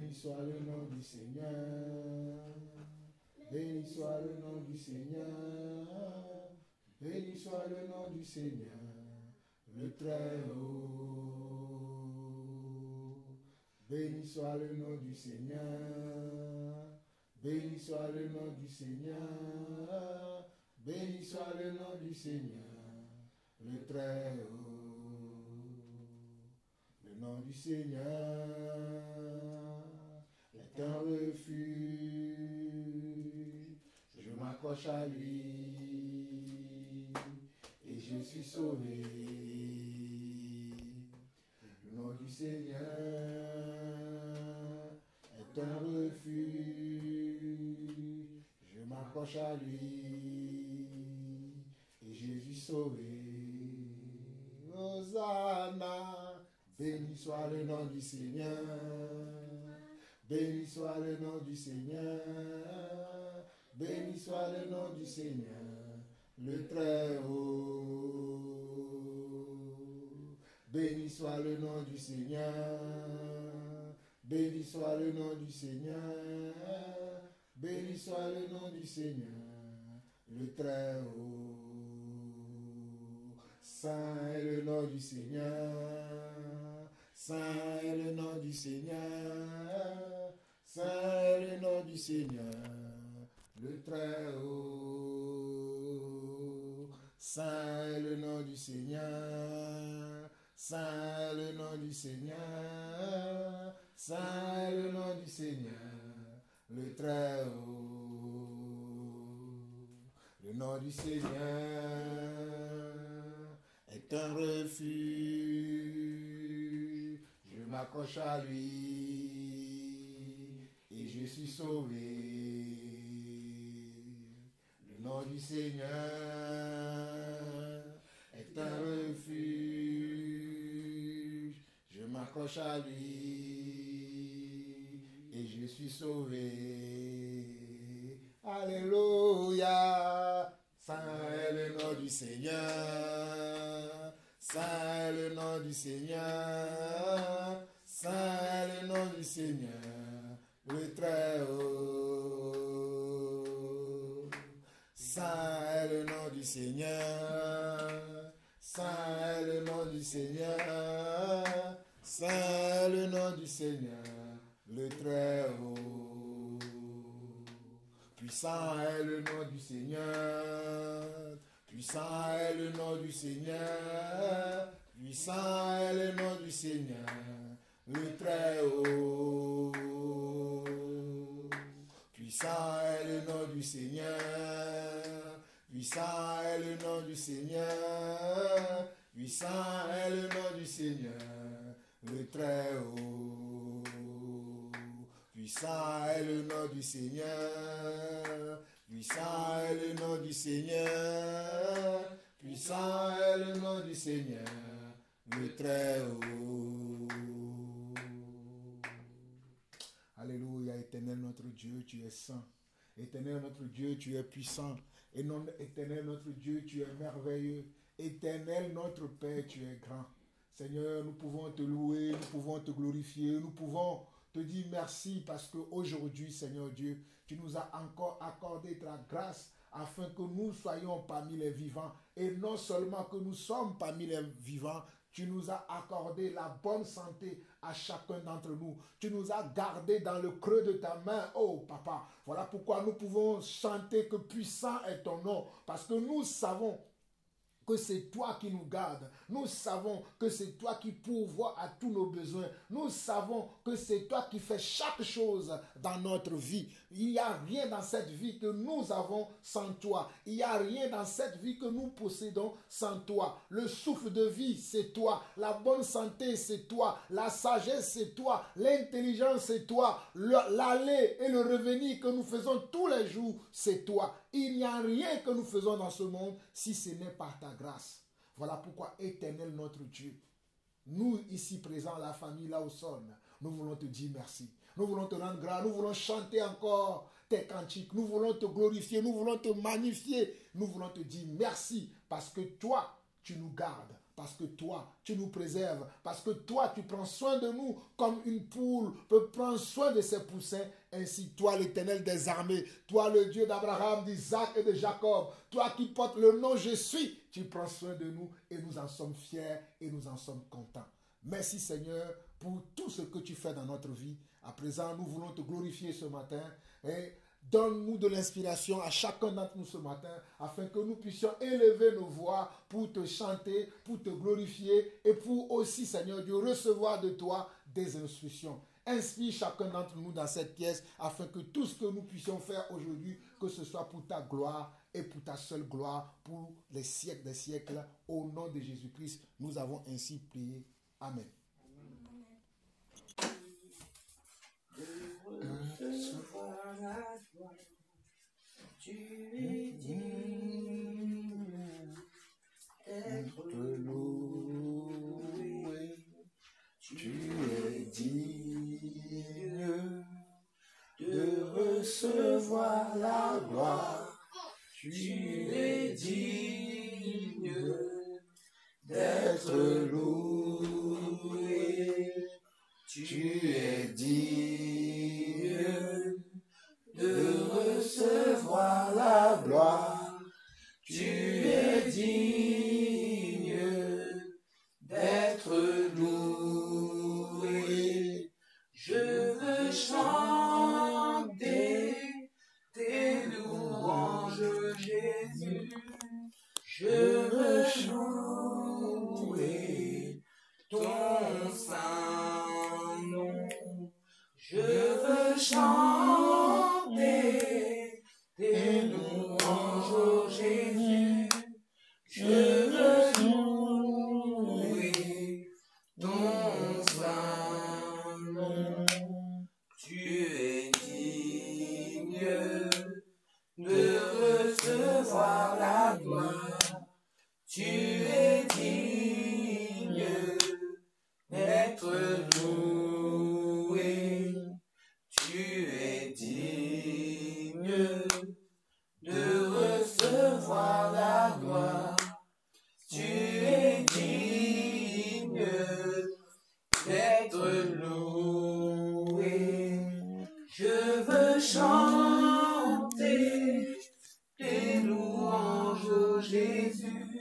Béni soit le nom du Seigneur. Béni soit le nom du Seigneur. Béni soit le nom du Seigneur, le Très-Haut. Béni soit le nom du Seigneur. Béni soit le nom du Seigneur. Béni soit le nom du Seigneur, le Très-Haut. Le nom du Seigneur est un refuge. Je m'accroche à lui et je suis sauvé. Le nom du Seigneur est un refuge. Je m'accroche à lui et je suis sauvé. Hosanna, béni soit le nom du Seigneur. Béni soit le nom du Seigneur. Béni soit le nom du Seigneur, le Très-Haut. Béni soit le nom du Seigneur. Béni soit le nom du Seigneur. Béni soit le nom du Seigneur, le Très-Haut. Saint est le nom du Seigneur. Saint est le nom du Seigneur. Saint est le nom du Seigneur, le Très-Haut. Saint est le nom du Seigneur. Saint est le nom du Seigneur. Saint est le nom du Seigneur, le Très-Haut. Le nom du Seigneur est un refuge. Je m'accroche à lui et je suis sauvé. Le nom du Seigneur est un refuge. Je m'accroche à lui et je suis sauvé. Alléluia. Saint est le nom du Seigneur. Saint est le nom du Seigneur. Saint est le nom du Seigneur, le Très-Haut. Saint est le nom du Seigneur. Saint est le nom du Seigneur. Saint est le nom du Seigneur, le Très-Haut. Puissant est le nom du Seigneur. Puissant est le nom du Seigneur. Puissant est le nom du Seigneur, le Très-Haut. Puissant est le nom du Seigneur. Puissant est le nom du Seigneur. Puissant est le nom du Seigneur, le Très-Haut. Puissant est le nom du Seigneur. Puissant est le nom du Seigneur. Puissant est le nom du Seigneur, le Très-Haut. Alléluia, éternel notre Dieu, tu es saint. Éternel notre Dieu, tu es puissant. Et non, éternel notre Dieu, tu es merveilleux. Éternel notre Père, tu es grand. Seigneur, nous pouvons te louer, nous pouvons te glorifier, nous pouvons te dire merci parce qu'aujourd'hui, Seigneur Dieu, tu nous as encore accordé ta grâce afin que nous soyons parmi les vivants. Et non seulement que nous sommes parmi les vivants, tu nous as accordé la bonne santé à chacun d'entre nous. Tu nous as gardés dans le creux de ta main, oh Papa. Voilà pourquoi nous pouvons chanter que puissant est ton nom. Parce que nous savons que c'est toi qui nous gardes. Nous savons que c'est toi qui pourvois à tous nos besoins. Nous savons que c'est toi qui fais chaque chose dans notre vie. Il n'y a rien dans cette vie que nous avons sans toi. Il n'y a rien dans cette vie que nous possédons sans toi. Le souffle de vie, c'est toi. La bonne santé, c'est toi. La sagesse, c'est toi. L'intelligence, c'est toi. L'aller et le revenir que nous faisons tous les jours, c'est toi. Il n'y a rien que nous faisons dans ce monde si ce n'est par ta grâce. Voilà pourquoi, éternel notre Dieu, nous ici présents, la famille là au sol, nous voulons te dire merci. Nous voulons te rendre grâce, nous voulons chanter encore tes cantiques, nous voulons te glorifier, nous voulons te magnifier, nous voulons te dire merci parce que toi, tu nous gardes. parce que toi, tu nous préserves, parce que toi, tu prends soin de nous comme une poule peut prendre soin de ses poussins. Ainsi, toi, l'Éternel des armées, toi, le Dieu d'Abraham, d'Isaac et de Jacob, toi qui portes le nom Je suis, tu prends soin de nous et nous en sommes fiers et nous en sommes contents. Merci Seigneur pour tout ce que tu fais dans notre vie. À présent, nous voulons te glorifier ce matin et donne-nous de l'inspiration à chacun d'entre nous ce matin afin que nous puissions élever nos voix pour te chanter, pour te glorifier et pour aussi, Seigneur Dieu, recevoir de toi des instructions. Inspire chacun d'entre nous dans cette pièce afin que tout ce que nous puissions faire aujourd'hui, que ce soit pour ta gloire et pour ta seule gloire, pour les siècles des siècles. Au nom de Jésus-Christ, nous avons ainsi prié. Amen. Tu es digne d'être loué, tu es digne de recevoir la gloire, tu es digne d'être loué, tu es digne de recevoir la gloire, tu es digne d'être loué. Je veux chanter tes louanges, Jésus. Je veux louer ton saint nom. Je veux chanter tes louanges, Jésus. Je veux louer ton saint nom. Tu es digne de recevoir la gloire. Tu es digne d'être loué. Tu es digne de recevoir la gloire. Tu es digne d'être loué. Je veux chanter tes louanges, Jésus.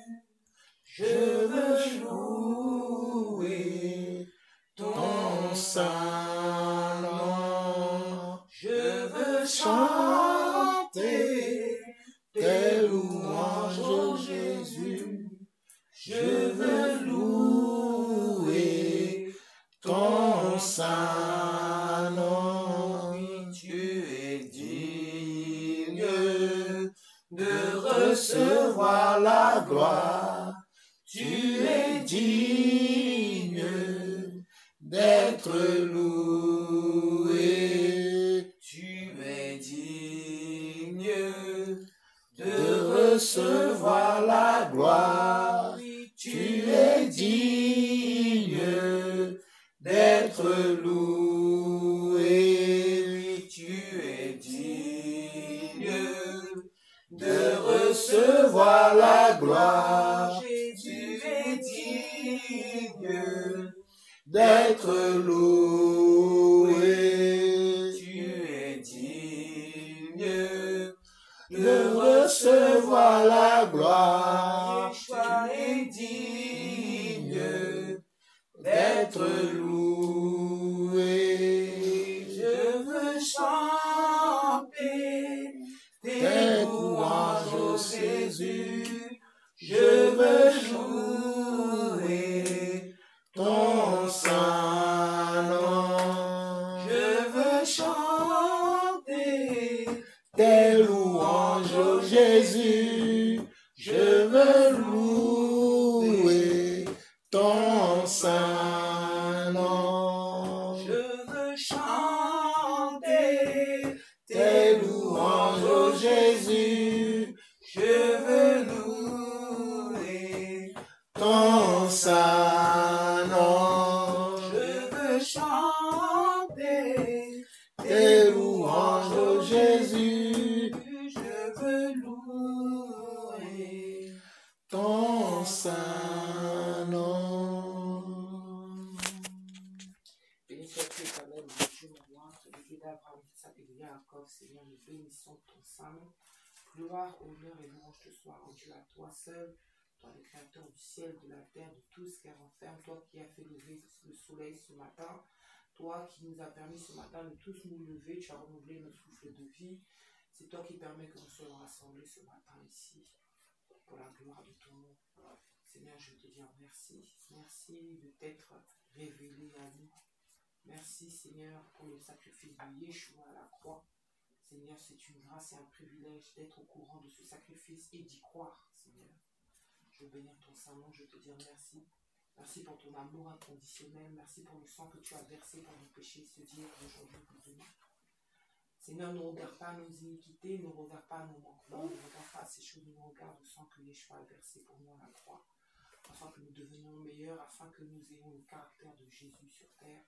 Je veux louer ton saint nom. Je veux chanter tes louanges, Jésus. Je veux louer ton saint nom. Tu es digne de recevoir la gloire. Tu es digne d'être loué. Tu es digne de recevoir la gloire. Tu es digne d'être loué. Tu es digne de recevoir la gloire. Tu es digne d'être loué. Tu es digne de recevoir la gloire. Tu es digne d'être loué. Je veux chanter tes louanges, Jésus. Je veux louer ton saint nom. Je veux chanter tes louanges, Jésus. Je veux louer ton saint nom. Je veux chanter tes louanges, Jésus. Je veux louer ton saint nom. Je veux chanter tes louanges, Jésus. Je veux louer ton saint nom. sois-tu éternel, mon Dieu, mon roi, le Dieu d'Abraham, Isaac et de Jacob, Seigneur, nous bénissons ton Saint-Nom. Gloire, honneur et louange te soient rendus à toi seul, toi le créateur du ciel, de la terre, de tout ce qui renferme, toi qui as fait lever le soleil ce matin, toi qui nous as permis ce matin de tous nous lever, tu as renouvelé notre souffle de vie. C'est toi qui permets que nous soyons rassemblés ce matin ici, pour la gloire de ton nom. Seigneur, je veux te dire merci. Merci de t'être révélé à nous. Merci, Seigneur, pour le sacrifice de Yeshua à la croix. Seigneur, c'est une grâce et un privilège d'être au courant de ce sacrifice et d'y croire, Seigneur. Je veux bénir ton Saint-Nom, je veux te dire merci. Merci pour ton amour inconditionnel. Merci pour le sang que tu as versé pour nos péchés, ce dire aujourd'hui pour demain. Seigneur, ne regarde pas nos iniquités, ne regarde pas nos manquements, ne regarde pas ces choses, nous regarde le sang que Yeshua a versé pour nous à la croix, afin que nous devenions meilleurs, afin que nous ayons le caractère de Jésus sur terre,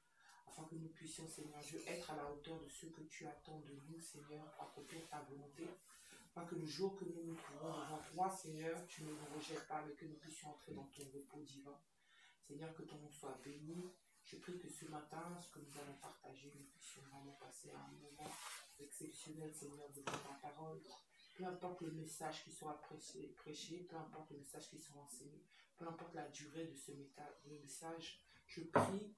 afin que nous puissions, Seigneur Dieu, être à la hauteur de ce que tu attends de nous, Seigneur, pour accomplir ta volonté, afin que le jour que nous nous trouvons devant toi, Seigneur, tu ne nous rejettes pas, mais que nous puissions entrer dans ton repos divin. Seigneur, que ton nom soit béni. Je prie que ce matin, ce que nous allons partager, nous puissions vraiment passer à un moment exceptionnel, Seigneur, devant ta parole. Peu importe le message qui sera prêché, peu importe le message qui sera enseigné, peu importe la durée de ce message, je prie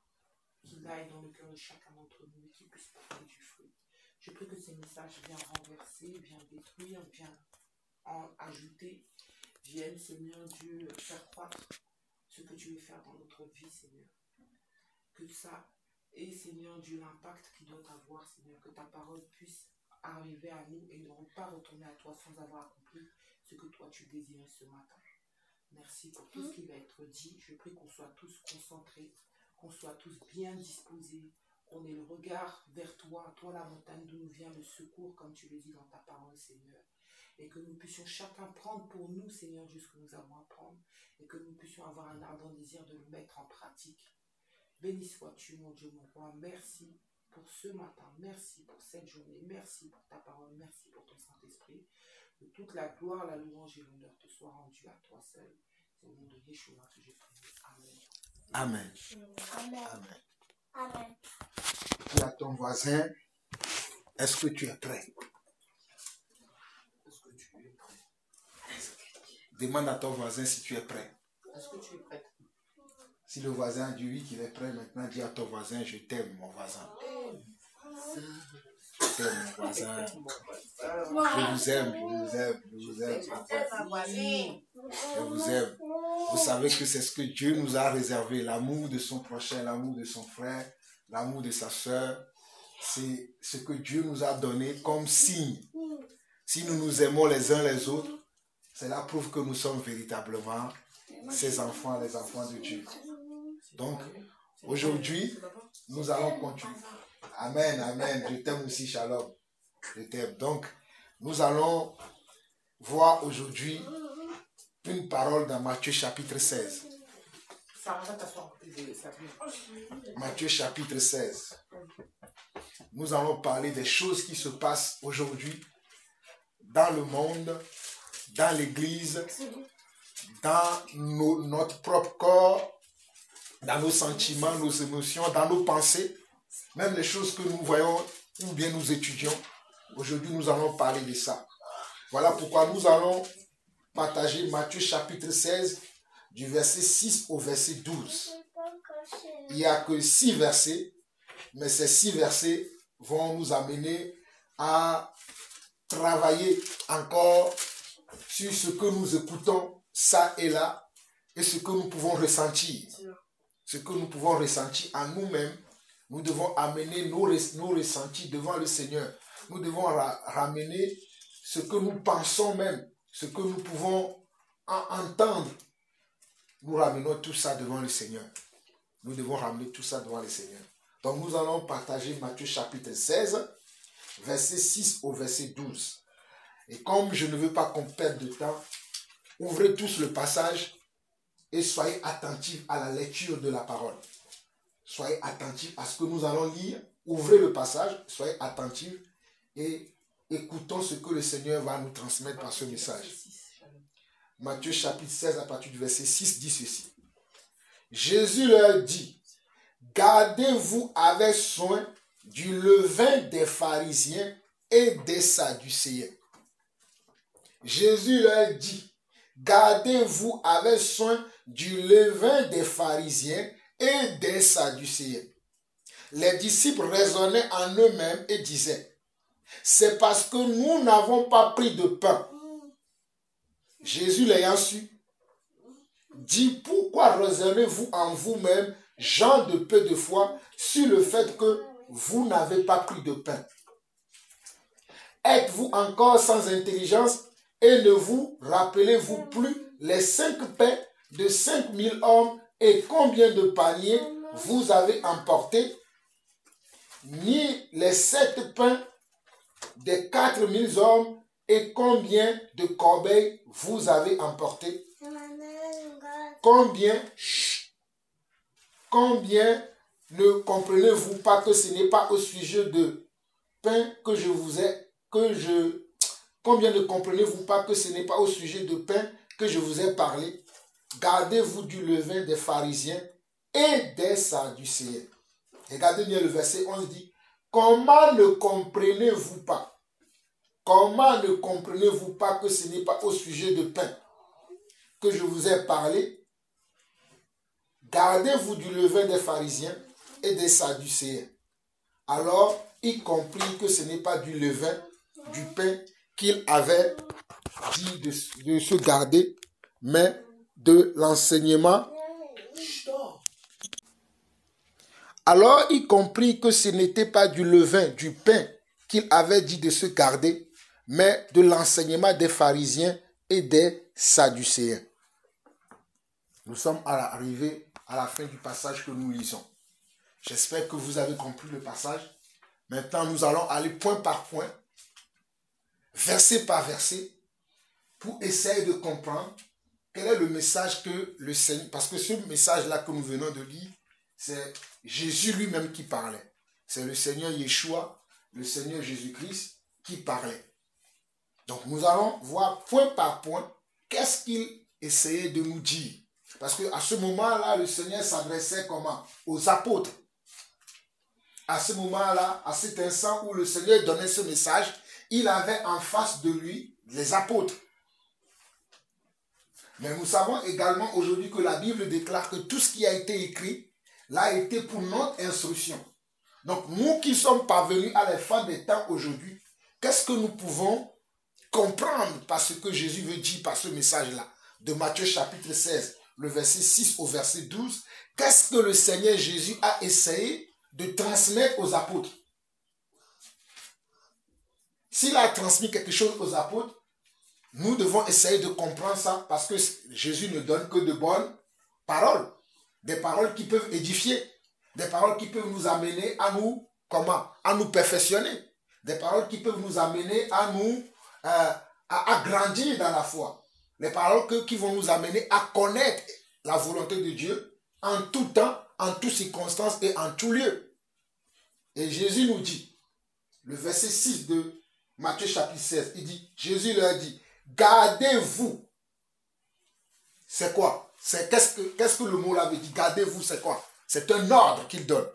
qu'il aille dans le cœur de chacun d'entre nous et qu'il puisse porter du fruit. Je prie que ces messages viennent renverser, viennent détruire, viennent en ajouter, viennent, Seigneur Dieu, faire croître ce que tu veux faire dans notre vie, Seigneur. Que ça ait, Seigneur Dieu, l'impact qu'il doit avoir, Seigneur, que ta parole puisse arriver à nous et ne pas retourner à toi sans avoir accompli ce que toi tu désirais ce matin. Merci pour tout ce qui va être dit. Je prie qu'on soit tous concentrés, qu'on soit tous bien disposés, qu'on ait le regard vers toi, toi la montagne d'où nous vient le secours, comme tu le dis dans ta parole, Seigneur. Et que nous puissions chacun prendre pour nous, Seigneur Dieu, ce que nous avons à prendre, et que nous puissions avoir un ardent désir de le mettre en pratique. Béni sois-tu, mon Dieu, mon roi. Merci pour ce matin. Merci pour cette journée. Merci pour ta parole. Merci pour ton Saint-Esprit. Que toute la gloire, la louange et l'honneur te soient rendus à toi seul. C'est au nom de Yeshua que j'ai prié. Amen. Amen. Amen. Amen. Dis à ton voisin, est-ce que tu es prêt? Est-ce que tu es prêt? Demande à ton voisin si tu es prêt. Est-ce que tu es prêt? Si le voisin dit oui qu'il est prêt, maintenant dis à ton voisin, je t'aime mon voisin. Je t'aime mon voisin. Je vous aime, je vous aime, je vous aime. Je vous aime. Vous savez que c'est ce que Dieu nous a réservé, l'amour de son prochain, l'amour de son frère, l'amour de sa soeur. C'est ce que Dieu nous a donné comme signe. Si nous nous aimons les uns les autres, c'est la preuve que nous sommes véritablement ses enfants, les enfants de Dieu. Donc, aujourd'hui, nous allons continuer. Amen, amen. Je t'aime aussi, Shalom. Je t'aime. Donc, nous allons voir aujourd'hui une parole dans Matthieu chapitre 16. Matthieu chapitre 16. Nous allons parler des choses qui se passent aujourd'hui dans le monde, dans l'église, dans notre propre corps, dans nos sentiments, nos émotions, dans nos pensées, même les choses que nous voyons ou bien nous étudions. Aujourd'hui, nous allons parler de ça. Voilà pourquoi nous allons partager Matthieu chapitre 16, du verset 6 au verset 12. Il n'y a que 6 versets, mais ces 6 versets vont nous amener à travailler encore sur ce que nous écoutons, ça et là, et ce que nous pouvons ressentir. Ce que nous pouvons ressentir en nous-mêmes, nous devons amener nos ressentis devant le Seigneur. Nous devons ramener ce que nous pensons même, ce que nous pouvons entendre. Nous ramenons tout ça devant le Seigneur. Nous devons ramener tout ça devant le Seigneur. Donc nous allons partager Matthieu chapitre 16, verset 6 au verset 12. Et comme je ne veux pas qu'on perde de temps, ouvrez tous le passage et soyez attentifs à la lecture de la parole. Soyez attentifs à ce que nous allons lire. Ouvrez le passage, soyez attentifs et écoutons ce que le Seigneur va nous transmettre par ce message. Matthieu chapitre 16 à partir du verset 6 dit ceci. Jésus leur dit, gardez-vous avec soin du levain des pharisiens et des sadducéens. Jésus leur dit, gardez-vous avec soin du levain des pharisiens et des sadducéens. Les disciples raisonnaient en eux-mêmes et disaient, c'est parce que nous n'avons pas pris de pain. Jésus l'ayant su, dit, pourquoi raisonnez-vous en vous-même, gens de peu de foi, sur le fait que vous n'avez pas pris de pain? Êtes-vous encore sans intelligence et ne vous rappelez-vous plus les 5 pains de 5000 hommes et combien de paniers vous avez emportés, ni les 7 pains des 4000 hommes et combien de corbeilles vous avez emportés? Combien ne comprenez-vous pas que ce n'est pas au sujet de pain que je vous ai, combien ne comprenez-vous pas que ce n'est pas au sujet de pain que je vous ai parlé? Gardez-vous du levain des pharisiens et des sadducéens. Regardez bien le verset 11 dit, comment ne comprenez-vous pas? Comment ne comprenez-vous pas que ce n'est pas au sujet de pain que je vous ai parlé? Gardez-vous du levain des pharisiens et des sadducéens. Alors, il comprit que ce n'est pas du levain, du pain qu'il avait dit de se garder, mais de l'enseignement. Alors, il comprit que ce n'était pas du levain, du pain qu'il avait dit de se garder, mais de l'enseignement des pharisiens et des sadducéens. Nous sommes arrivés à la fin du passage que nous lisons. J'espère que vous avez compris le passage. Maintenant, nous allons aller point par point, verset par verset, pour essayer de comprendre quel est le message que le Seigneur... Parce que ce message-là que nous venons de lire, c'est Jésus lui-même qui parlait. C'est le Seigneur Yeshua, le Seigneur Jésus-Christ qui parlait. Donc, nous allons voir point par point qu'est-ce qu'il essayait de nous dire. Parce qu'à ce moment-là, le Seigneur s'adressait comment? Aux apôtres. À ce moment-là, à cet instant où le Seigneur donnait ce message, il avait en face de lui les apôtres. Mais nous savons également aujourd'hui que la Bible déclare que tout ce qui a été écrit l'a été pour notre instruction. Donc nous qui sommes parvenus à la fin des temps aujourd'hui, qu'est-ce que nous pouvons comprendre par ce que Jésus veut dire par ce message-là? De Matthieu chapitre 16, le verset 6 au verset 12, qu'est-ce que le Seigneur Jésus a essayé de transmettre aux apôtres? S'il a transmis quelque chose aux apôtres, nous devons essayer de comprendre ça parce que Jésus ne donne que de bonnes paroles. Des paroles qui peuvent édifier. Des paroles qui peuvent nous amener à nous, comment? À nous perfectionner. Des paroles qui peuvent nous amener à nous, à grandir dans la foi. Les paroles qui vont nous amener à connaître la volonté de Dieu en tout temps, en toutes circonstances et en tout lieu. Et Jésus nous dit, le verset 6 de Matthieu chapitre 16, il dit, Jésus leur dit, gardez-vous. C'est quoi? Qu'est-ce que le mot là veut dire? Gardez-vous, c'est quoi? C'est un ordre qu'il donne.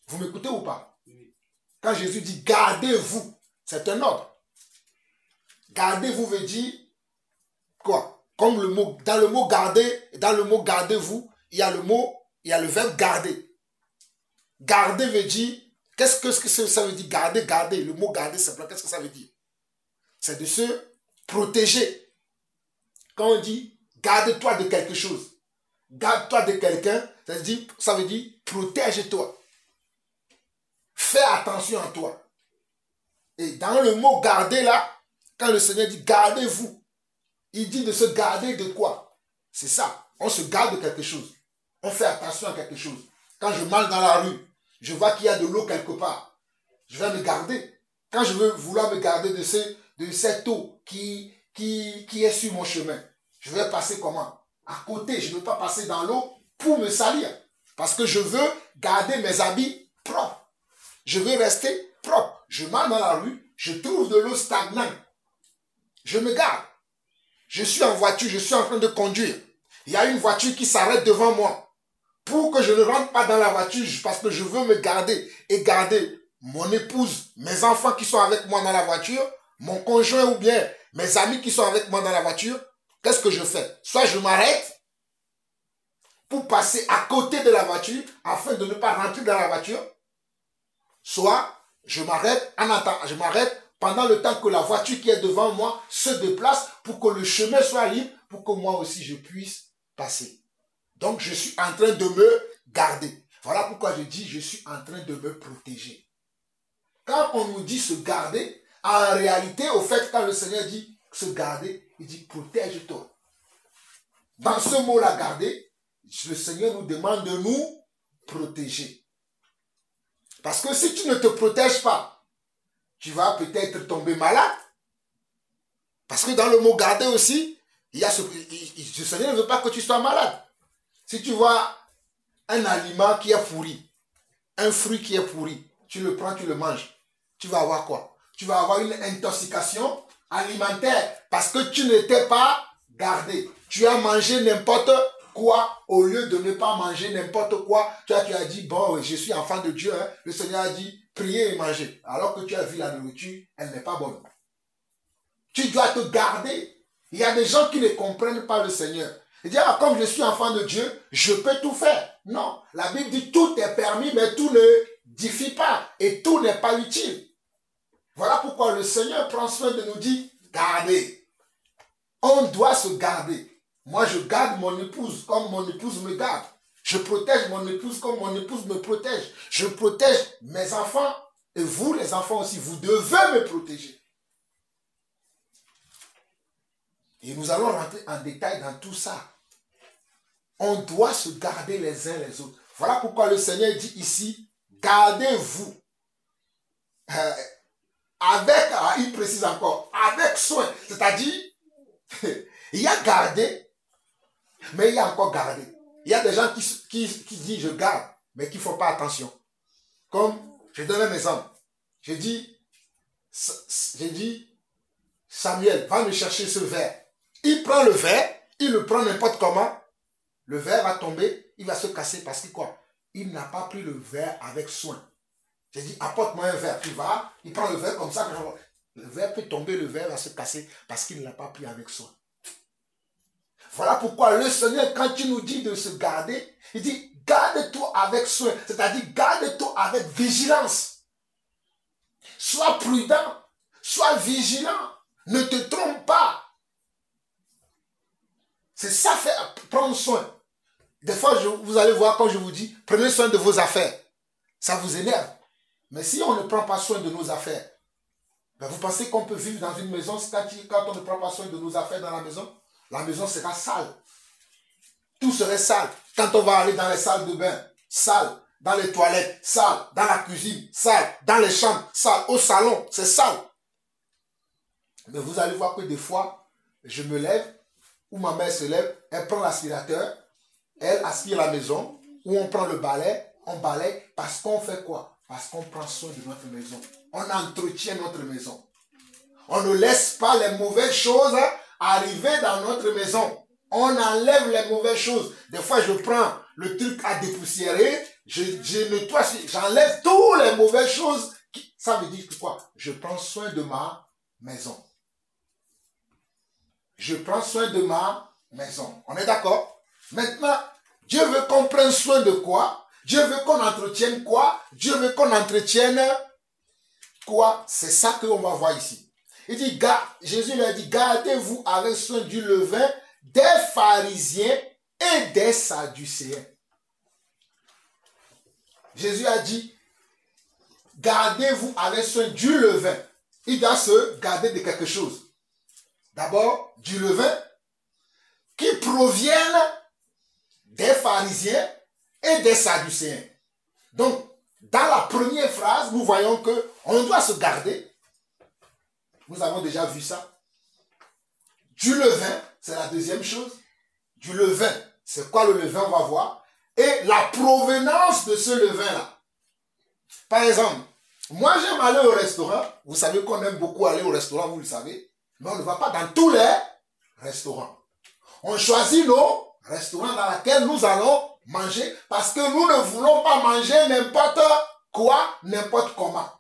Vous m'écoutez ou pas? Quand Jésus dit gardez-vous, c'est un ordre. Gardez-vous veut dire quoi? Comme le mot, dans le mot garder, dans le mot gardez-vous, il y a le verbe garder. Garder veut dire, qu'est-ce que ça veut dire? Garder, garder. Le mot garder, simplement, qu'est-ce que ça veut dire? C'est de se protéger. Quand on dit garde-toi de quelque chose, garde-toi de quelqu'un, ça veut dire protège-toi. Fais attention à toi. Et dans le mot garder là, quand le Seigneur dit gardez-vous, il dit de se garder de quoi? C'est ça. On se garde de quelque chose. On fait attention à quelque chose. Quand je marche dans la rue, je vois qu'il y a de l'eau quelque part. Je vais me garder. Quand je veux vouloir me garder de cette eau qui est sur mon chemin, je vais passer comment? À côté. Je ne veux pas passer dans l'eau pour me salir. Parce que je veux garder mes habits propres. Je veux rester propre. Je marche dans la rue, je trouve de l'eau stagnante. Je me garde. Je suis en voiture, je suis en train de conduire. Il y a une voiture qui s'arrête devant moi. pour que je ne rentre pas dans la voiture parce que je veux me garder et garder mon épouse, mes enfants qui sont avec moi dans la voiture, mon conjoint ou bien mes amis qui sont avec moi dans la voiture, qu'est-ce que je fais? Soit je m'arrête pour passer à côté de la voiture afin de ne pas rentrer dans la voiture, soit je m'arrête pendant le temps que la voiture qui est devant moi se déplace pour que le chemin soit libre, pour que moi aussi je puisse passer. Donc je suis en train de me garder. Voilà pourquoi je dis je suis en train de me protéger. Quand on nous dit se garder, en réalité, au fait, quand le Seigneur dit se garder, il dit protège-toi. Dans ce mot-là, garder, le Seigneur nous demande de nous protéger. Parce que si tu ne te protèges pas, tu vas peut-être tomber malade. Parce que dans le mot garder aussi, il y a le Seigneur ne veut pas que tu sois malade. Si tu vois un aliment qui est pourri, un fruit qui est pourri, tu le prends, tu le manges, tu vas avoir quoi? Tu vas avoir une intoxication alimentaire parce que tu ne t'es pas gardé. Tu as mangé n'importe quoi au lieu de ne pas manger n'importe quoi. Tu as dit, bon, je suis enfant de Dieu. Hein. Le Seigneur a dit, priez et mangez. Alors que tu as vu la nourriture, elle n'est pas bonne. Tu dois te garder. Il y a des gens qui ne comprennent pas le Seigneur. Ils disent, ah, comme je suis enfant de Dieu, je peux tout faire. Non, la Bible dit, tout est permis, mais tout ne édifie pas. Et tout n'est pas utile. Voilà pourquoi le Seigneur prend soin de nous dire, gardez. On doit se garder. Moi, je garde mon épouse comme mon épouse me garde. Je protège mon épouse comme mon épouse me protège. Je protège mes enfants. Et vous, les enfants aussi, vous devez me protéger. Et nous allons rentrer en détail dans tout ça. On doit se garder les uns les autres. Voilà pourquoi le Seigneur dit ici, gardez-vous. Il précise encore, avec soin. C'est-à-dire, il y a gardé, mais il y a encore gardé. Il y a des gens qui disent je garde, mais qui ne font pas attention. Comme, je donne un exemple. Je dis, Samuel, va me chercher ce verre. Il prend le verre, il le prend n'importe comment. Le verre va tomber, il va se casser parce que quoi? Il n'a pas pris le verre avec soin. J'ai dit, apporte-moi un verre. Tu vas, il prend le verre comme ça. Le verre peut tomber, le verre va se casser parce qu'il ne l'a pas pris avec soin. Voilà pourquoi le Seigneur, quand il nous dit de se garder, il dit, garde-toi avec soin. C'est-à-dire, garde-toi avec vigilance. Sois prudent, sois vigilant. Ne te trompe pas. C'est ça, prendre soin. Des fois, vous allez voir, quand je vous dis, prenez soin de vos affaires. Ça vous énerve. Mais si on ne prend pas soin de nos affaires, ben vous pensez qu'on peut vivre dans une maison quand on ne prend pas soin de nos affaires dans la maison sera sale. Tout serait sale. Quand on va aller dans les salles de bain, sale. Dans les toilettes, sale. Dans la cuisine, sale. Dans les chambres, sale. Au salon, c'est sale. Mais vous allez voir que des fois, je me lève, ou ma mère se lève, elle prend l'aspirateur, elle aspire la maison, ou on prend le balai, on balaye, parce qu'on fait quoi? Parce qu'on prend soin de notre maison. On entretient notre maison. On ne laisse pas les mauvaises choses arriver dans notre maison. On enlève les mauvaises choses. Des fois, je prends le truc à dépoussiérer, je nettoie, j'enlève toutes les mauvaises choses. Ça veut dire que quoi? Je prends soin de ma maison. Je prends soin de ma maison. On est d'accord? Maintenant, Dieu veut qu'on prenne soin de quoi? Dieu veut qu'on entretienne quoi? Dieu veut qu'on entretienne quoi? C'est ça qu'on va voir ici. Il dit, Jésus lui a dit, gardez-vous avec soin du levain des pharisiens et des sadducéens. Jésus a dit, gardez-vous avec soin du levain. Il doit se garder de quelque chose. D'abord, du levain qui proviennent des pharisiens et des sadducéens. Donc, dans la première phrase, nous voyons qu'on doit se garder. Nous avons déjà vu ça. Du levain, c'est la deuxième chose. Du levain, c'est quoi le levain, on va voir. Et la provenance de ce levain-là. Par exemple, moi j'aime aller au restaurant. Vous savez qu'on aime beaucoup aller au restaurant, vous le savez. Mais on ne va pas dans tous les restaurants. On choisit nos restaurants dans lesquels nous allons manger parce que nous ne voulons pas manger n'importe quoi, n'importe comment.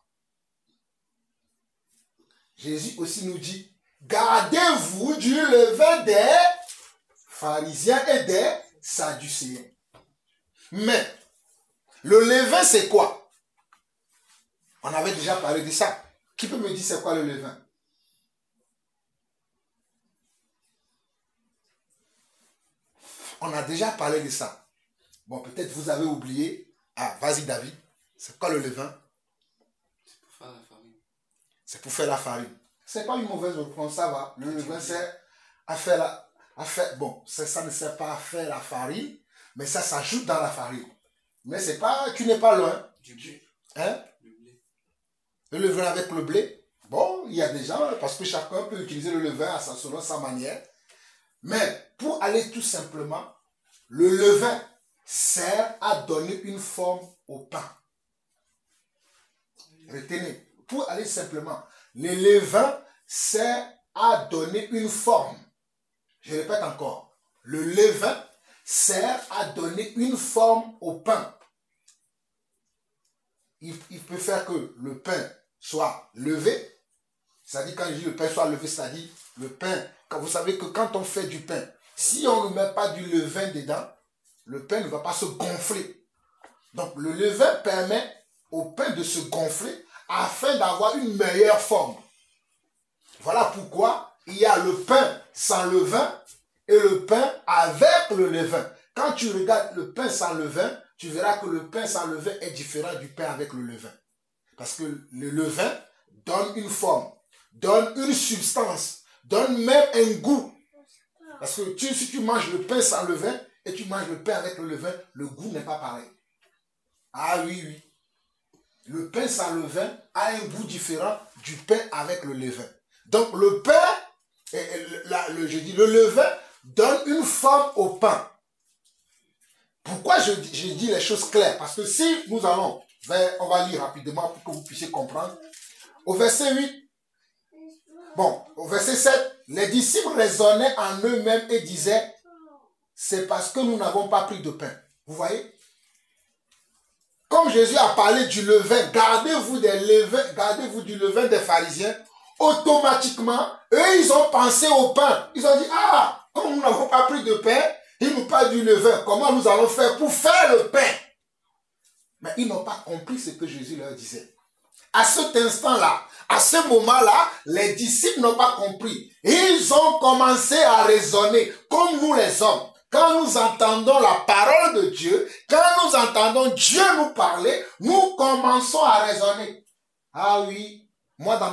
Jésus aussi nous dit, gardez-vous du levain des pharisiens et des sadducéens. Mais, le levain c'est quoi? On avait déjà parlé de ça. Qui peut me dire c'est quoi le levain? On a déjà parlé de ça. Bon, peut-être vous avez oublié. Ah, vas-y David. C'est quoi le levain? C'est pour faire la farine. C'est pour faire la farine. C'est pas une mauvaise réponse, ça va. Le levain c'est à faire la... bon, ça ne sert pas à faire la farine, mais ça s'ajoute dans la farine. Mais c'est pas... Tu n'es pas loin. Du blé. Hein? Le blé. Le levain avec le blé. Bon, il y a des gens, parce que chacun peut utiliser le levain selon sa manière. Mais pour aller tout simplement, le levain sert à donner une forme au pain. Retenez, pour aller simplement, le levain sert à donner une forme. Je répète encore, le levain sert à donner une forme au pain. Il peut faire que le pain soit levé. C'est-à-dire, quand je dis le pain soit levé, c'est-à-dire le pain, vous savez que quand on fait du pain, si on ne met pas du levain dedans, le pain ne va pas se gonfler. Donc le levain permet au pain de se gonfler afin d'avoir une meilleure forme. Voilà pourquoi il y a le pain sans levain et le pain avec le levain. Quand tu regardes le pain sans levain, tu verras que le pain sans levain est différent du pain avec le levain. Parce que le levain donne une forme, donne une substance, donne même un goût. Parce que si tu manges le pain sans levain et tu manges le pain avec le levain, le goût n'est pas pareil. Ah oui, oui. Le pain sans levain a un goût différent du pain avec le levain. Donc le pain, le levain donne une forme au pain. Pourquoi je dis les choses claires? Parce que si nous allons, on va lire rapidement pour que vous puissiez comprendre. Au verset 8, au verset 7, les disciples raisonnaient en eux-mêmes et disaient, c'est parce que nous n'avons pas pris de pain. Vous voyez? Comme Jésus a parlé du levain, gardez-vous du levain des pharisiens, automatiquement, eux, ils ont pensé au pain. Ils ont dit, ah, comme nous n'avons pas pris de pain, ils nous parlent du levain. Comment nous allons faire pour faire le pain? Mais ils n'ont pas compris ce que Jésus leur disait. À cet instant-là, à ce moment-là, les disciples n'ont pas compris. Ils ont commencé à raisonner comme nous les hommes. Quand nous entendons la parole de Dieu, quand nous entendons Dieu nous parler, nous commençons à raisonner. Ah oui, moi dans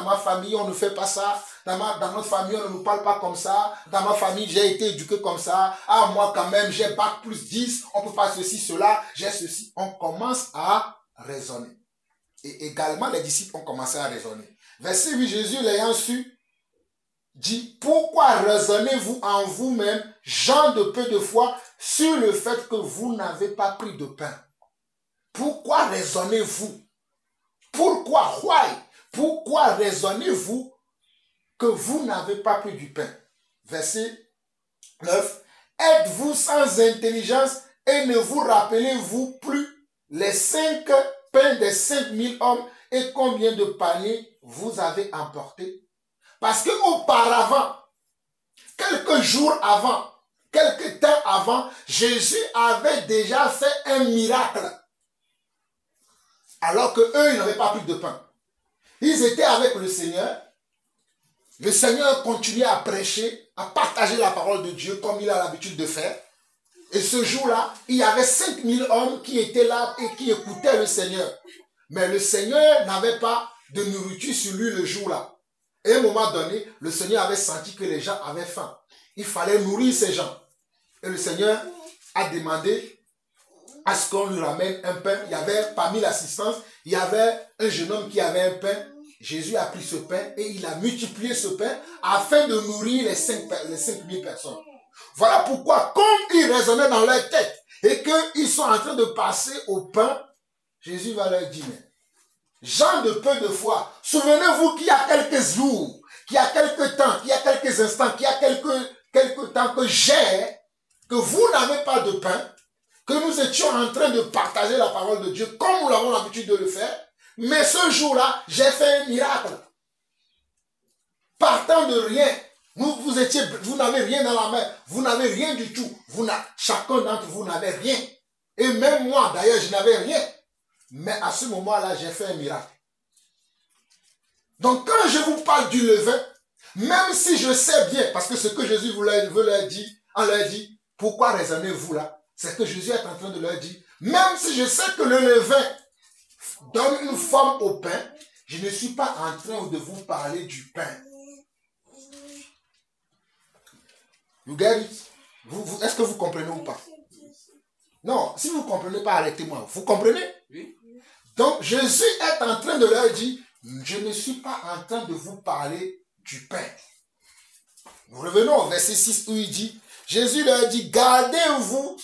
ma famille, on ne fait pas ça. Dans notre famille, on ne nous parle pas comme ça. Dans ma famille, j'ai été éduqué comme ça. Ah, moi quand même, j'ai bac plus 10. On ne peut pas ceci, cela. J'ai ceci. On commence à raisonner. Et également, les disciples ont commencé à raisonner. Verset 8, Jésus l'ayant su, dit, pourquoi raisonnez-vous en vous-même, gens de peu de foi, sur le fait que vous n'avez pas pris de pain? Pourquoi raisonnez-vous? Pourquoi? Why? Pourquoi raisonnez-vous que vous n'avez pas pris du pain? Verset 9. Êtes-vous sans intelligence et ne vous rappelez-vous plus les 5 pains des 5000 hommes et combien de paniers vous avez emportés? Parce que auparavant, quelques jours avant, quelques temps avant, Jésus avait déjà fait un miracle. Alors que eux, ils n'avaient pas pris de pain. Ils étaient avec le Seigneur. Le Seigneur continuait à prêcher, à partager la parole de Dieu comme il a l'habitude de faire. Et ce jour-là, il y avait 5000 hommes qui étaient là et qui écoutaient le Seigneur. Mais le Seigneur n'avait pas de nourriture sur lui le jour-là. Et à un moment donné, le Seigneur avait senti que les gens avaient faim. Il fallait nourrir ces gens. Et le Seigneur a demandé à ce qu'on lui ramène un pain. Il y avait, parmi l'assistance, il y avait un jeune homme qui avait un pain. Jésus a pris ce pain et il a multiplié ce pain afin de nourrir les 5000 personnes. Voilà pourquoi, comme ils raisonnaient dans leur tête et qu'ils sont en train de passer au pain, Jésus va leur dire, gens de peu de foi, souvenez-vous qu'il y a quelques jours, qu'il y a quelques temps, qu'il y a quelques instants, qu'il y a quelques temps que vous n'avez pas de pain. que nous étions en train de partager la parole de Dieu comme nous l'avons l'habitude de le faire. Mais ce jour-là, j'ai fait un miracle. Partant de rien, vous n'avez rien dans la main, vous n'avez rien du tout. Chacun d'entre vous n'avait rien. Et même moi, d'ailleurs, je n'avais rien. Mais à ce moment-là, j'ai fait un miracle. Donc quand je vous parle du levain, même si je sais bien, parce que ce que Jésus veut leur dire, on leur dit, pourquoi raisonnez-vous là? C'est que Jésus est en train de leur dire, même si je sais que le levain donne une forme au pain, je ne suis pas en train de vous parler du pain. You get it? Est-ce que vous comprenez ou pas? Non, si vous ne comprenez pas, arrêtez-moi. Vous comprenez? Oui. Donc Jésus est en train de leur dire, je ne suis pas en train de vous parler du pain. Nous revenons au verset 6 où il dit, Jésus leur dit, gardez-vous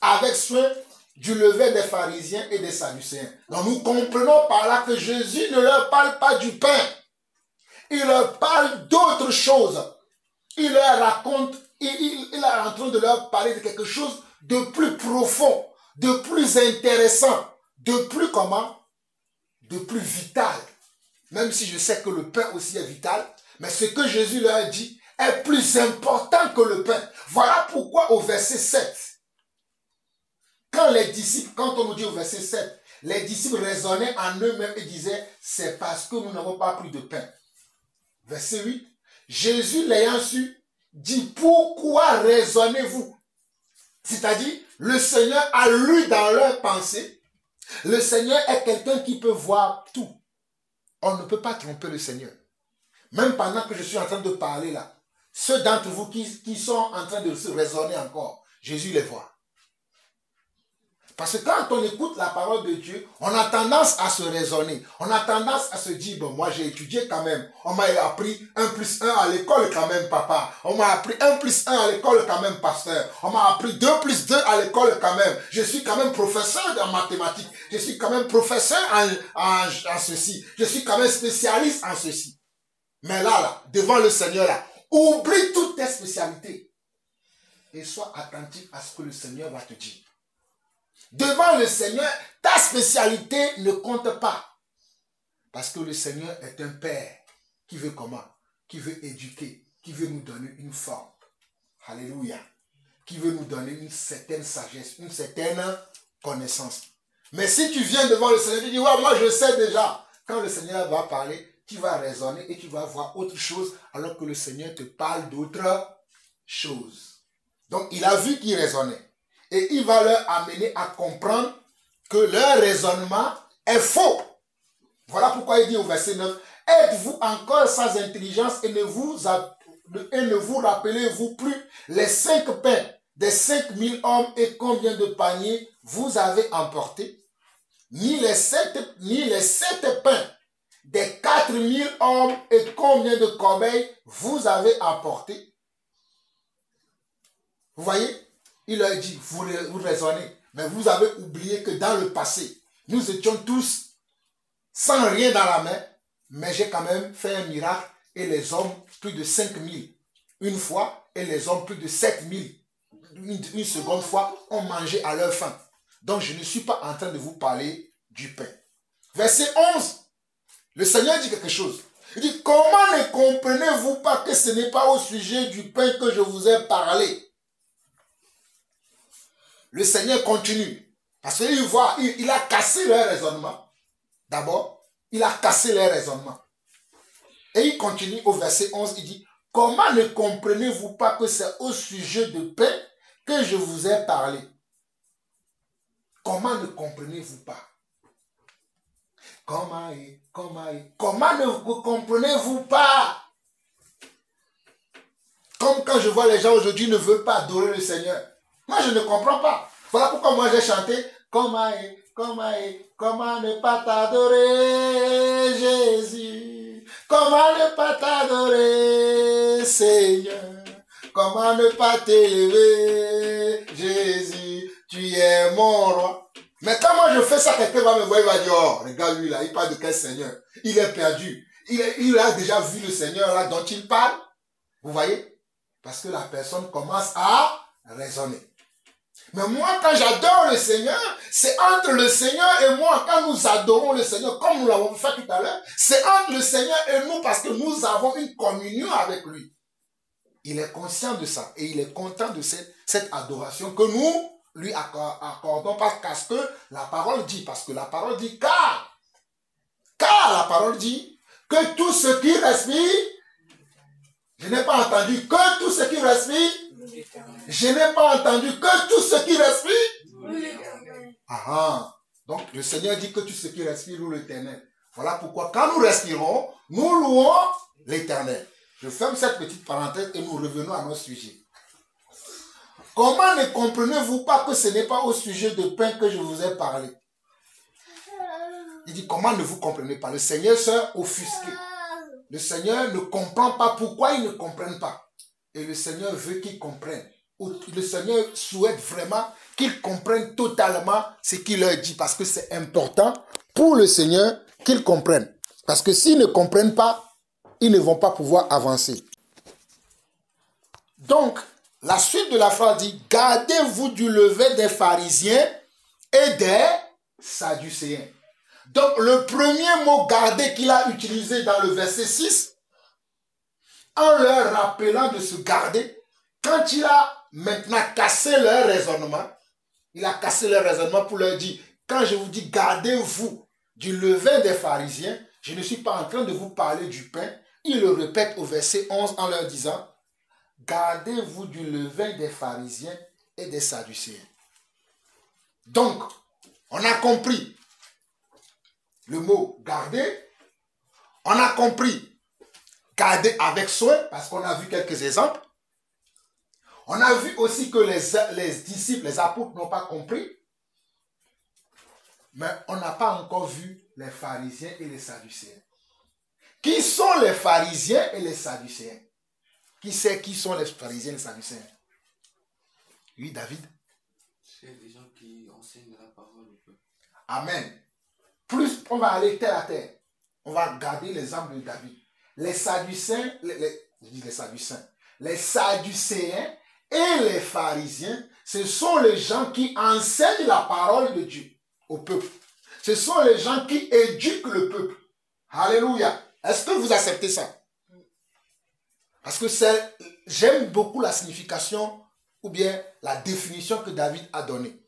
avec soin du levain des pharisiens et des sadducéens. Donc nous comprenons par là que Jésus ne leur parle pas du pain. Il leur parle d'autre chose. Il leur raconte, il est en train de leur parler de quelque chose de plus profond, de plus intéressant, de plus comment? De plus vital. Même si je sais que le pain aussi est vital, mais ce que Jésus leur dit est plus important que le pain. Voilà pourquoi au verset 7, quand les disciples, quand on nous dit au verset 7, les disciples raisonnaient en eux-mêmes et disaient, c'est parce que nous n'avons pas pris de pain. Verset 8, Jésus l'ayant su, dit, pourquoi raisonnez-vous? C'est-à-dire, le Seigneur a lu dans leurs pensées. Le Seigneur est quelqu'un qui peut voir tout. On ne peut pas tromper le Seigneur. Même pendant que je suis en train de parler là, ceux d'entre vous qui sont en train de se raisonner encore, Jésus les voit. Parce que quand on écoute la parole de Dieu, on a tendance à se raisonner. On a tendance à se dire, bon, moi j'ai étudié quand même. On m'a appris 1 plus 1 à l'école quand même, papa. On m'a appris 1 plus 1 à l'école quand même, pasteur. On m'a appris 2 plus 2 à l'école quand même. Je suis quand même professeur en mathématiques. Je suis quand même professeur en ceci. Je suis quand même spécialiste en ceci. Mais là, devant le Seigneur, là, oublie toutes tes spécialités. Et sois attentif à ce que le Seigneur va te dire. Devant le Seigneur, ta spécialité ne compte pas. Parce que le Seigneur est un Père qui veut comment? Qui veut éduquer, qui veut nous donner une forme. Alléluia. Qui veut nous donner une certaine sagesse, une certaine connaissance. Mais si tu viens devant le Seigneur, tu dis, ouais, moi je sais déjà. Quand le Seigneur va parler, tu vas raisonner et tu vas voir autre chose alors que le Seigneur te parle d'autre chose. Donc il a vu qu'il raisonnait. Et il va leur amener à comprendre que leur raisonnement est faux. Voilà pourquoi il dit au verset 9, êtes-vous encore sans intelligence et ne vous rappelez-vous plus les 5 pains des 5000 hommes et combien de paniers vous avez emportés? Ni les 7 pains des 4000 hommes et combien de corbeilles vous avez emportés? Vous voyez? Il leur dit, vous raisonnez, mais vous avez oublié que dans le passé, nous étions tous sans rien dans la main, mais j'ai quand même fait un miracle et les hommes, plus de 5000 une fois, et les hommes, plus de 7000 une seconde fois, ont mangé à leur faim. Donc je ne suis pas en train de vous parler du pain. Verset 11, le Seigneur dit quelque chose. Il dit, comment ne comprenez-vous pas que ce n'est pas au sujet du pain que je vous ai parlé? Le Seigneur continue. Parce qu'il voit, il a cassé leur raisonnement. D'abord, il a cassé leur raisonnement. Et il continue au verset 11, il dit, comment ne comprenez-vous pas que c'est au sujet de pain que je vous ai parlé? Comment ne comprenez-vous pas? Comment ne comprenez-vous pas? Comme quand je vois les gens aujourd'hui ne veulent pas adorer le Seigneur. Moi, je ne comprends pas. Voilà pourquoi moi j'ai chanté comment ne pas t'adorer, Jésus? Comment ne pas t'adorer, Seigneur? Comment ne pas t'élever, Jésus? Tu es mon roi. Mais quand moi je fais ça, quelqu'un va me voir, il va dire, oh, regarde lui là, il parle de quel Seigneur? Il est perdu. Il a déjà vu le Seigneur là dont il parle. Vous voyez? Parce que la personne commence à raisonner. Mais moi, quand j'adore le Seigneur, c'est entre le Seigneur et moi. Quand nous adorons le Seigneur, comme nous l'avons fait tout à l'heure, c'est entre le Seigneur et nous parce que nous avons une communion avec lui. Il est conscient de ça et il est content de cette adoration que nous lui accordons parce que la parole dit, car la parole dit que tout ce qui respire, je n'ai pas entendu que tout ce qui respire, je n'ai pas entendu que tout ce qui respire. Donc le Seigneur dit que tout ce qui respire loue l'Éternel. Voilà pourquoi quand nous respirons, nous louons l'Éternel. Je ferme cette petite parenthèse et nous revenons à notre sujet. Comment ne comprenez-vous pas que ce n'est pas au sujet de pain que je vous ai parlé? Il dit, comment ne vous comprenez pas? Le Seigneur s'est offusqué. Le Seigneur ne comprend pas pourquoi ils ne comprennent pas. Et le Seigneur veut qu'ils comprennent. Le Seigneur souhaite vraiment qu'ils comprennent totalement ce qu'il leur dit. Parce que c'est important pour le Seigneur qu'ils comprennent. Parce que s'ils ne comprennent pas, ils ne vont pas pouvoir avancer. Donc, la suite de la phrase dit, gardez-vous du levain des pharisiens et des sadducéens. Donc, le premier mot garder qu'il a utilisé dans le verset 6, en leur rappelant de se garder, quand il a maintenant cassé leur raisonnement, il a cassé leur raisonnement pour leur dire, quand je vous dis gardez-vous du levain des pharisiens, je ne suis pas en train de vous parler du pain. Il le répète au verset 11 en leur disant, gardez-vous du levain des pharisiens et des sadducéens. Donc, on a compris le mot garder, on a compris garder avec soin, parce qu'on a vu quelques exemples. On a vu aussi que les disciples, les apôtres n'ont pas compris, mais on n'a pas encore vu les pharisiens et les sadducéens. Qui sont les pharisiens et les sadducéens? Qui sait qui sont les pharisiens et les sadducéens? Oui, David. C'est des gens qui enseignent la parole au peuple. Amen. Plus on va aller terre à terre. On va garder l'exemple de David. Les sadducéens, les sadducéens et les pharisiens, ce sont les gens qui enseignent la parole de Dieu au peuple. Ce sont les gens qui éduquent le peuple. Alléluia. Est-ce que vous acceptez ça? Parce que j'aime beaucoup la signification ou bien la définition que David a donnée.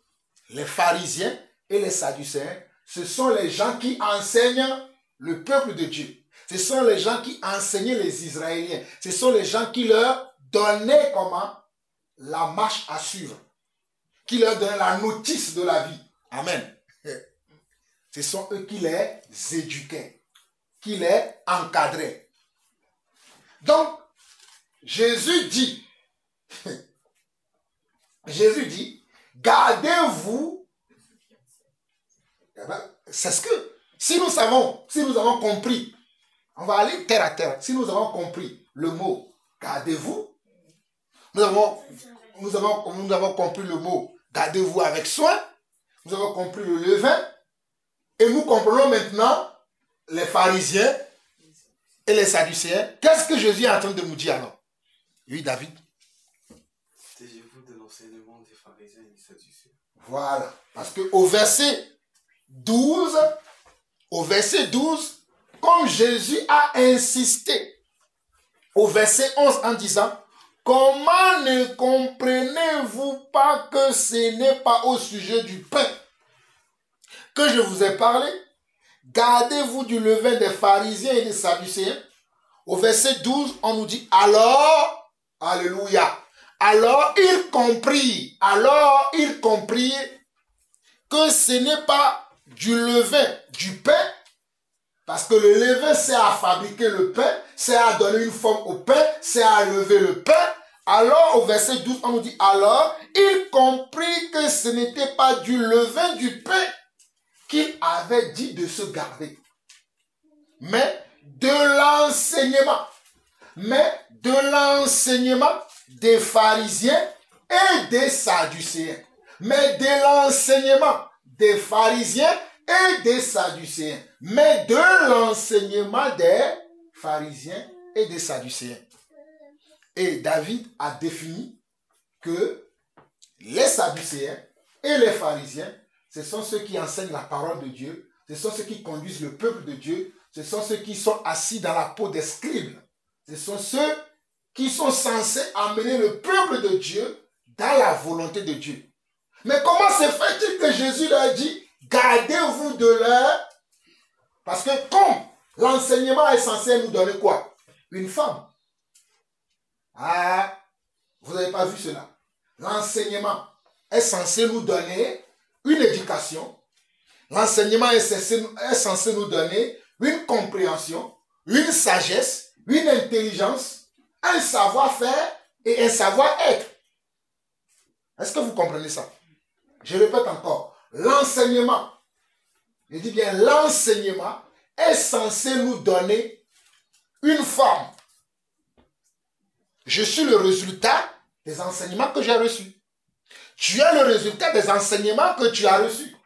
Les pharisiens et les sadducéens, ce sont les gens qui enseignent le peuple de Dieu. Ce sont les gens qui enseignaient les Israéliens. Ce sont les gens qui leur donnaient comment? La marche à suivre. Qui leur donnaient la notice de la vie. Amen. Ce sont eux qui les éduquaient, qui les encadraient. Donc, Jésus dit, gardez-vous. C'est ce que, si nous avons compris, on va aller terre à terre, si nous avons compris le mot gardez-vous, nous avons compris le mot gardez-vous avec soin, nous avons compris le levain, et nous comprenons maintenant les pharisiens et les sadducéens. Qu'est-ce que Jésus est en train de nous dire alors? Oui, David. Protégez-vous de l'enseignement des pharisiens et des sadducéens. Voilà. Parce qu'au verset 12, comme Jésus a insisté au verset 11 en disant, comment ne comprenez-vous pas que ce n'est pas au sujet du pain que je vous ai parlé? Gardez-vous du levain des pharisiens et des sadducéens. Au verset 12, on nous dit, alors, alléluia, alors il comprit que ce n'est pas du levain du pain, parce que le levain c'est à fabriquer le pain, c'est à donner une forme au pain, c'est à lever le pain. Alors au verset 12, on nous dit, alors il comprit que ce n'était pas du levain du pain qu'il avait dit de se garder, mais de l'enseignement des pharisiens et des sadducéens. Mais de l'enseignement des pharisiens et des sadducéens. Mais de l'enseignement des pharisiens et des sadducéens. Et David a défini que les Sadducéens et les pharisiens, ce sont ceux qui enseignent la parole de Dieu, ce sont ceux qui conduisent le peuple de Dieu, ce sont ceux qui sont assis dans la peau des scribes. Ce sont ceux qui sont censés amener le peuple de Dieu dans la volonté de Dieu. Mais comment se fait-il que Jésus leur dit, gardez-vous de leur... Parce que comme l'enseignement est censé nous donner quoi? Une femme. Ah, vous n'avez pas vu cela. L'enseignement est censé nous donner une éducation. L'enseignement est censé nous donner une compréhension, une sagesse, une intelligence, un savoir-faire et un savoir-être. Est-ce que vous comprenez ça? Je répète encore. L'enseignement, je dis bien l'enseignement est censé nous donner une forme. Je suis le résultat des enseignements que j'ai reçus. Tu es le résultat des enseignements que tu as reçus.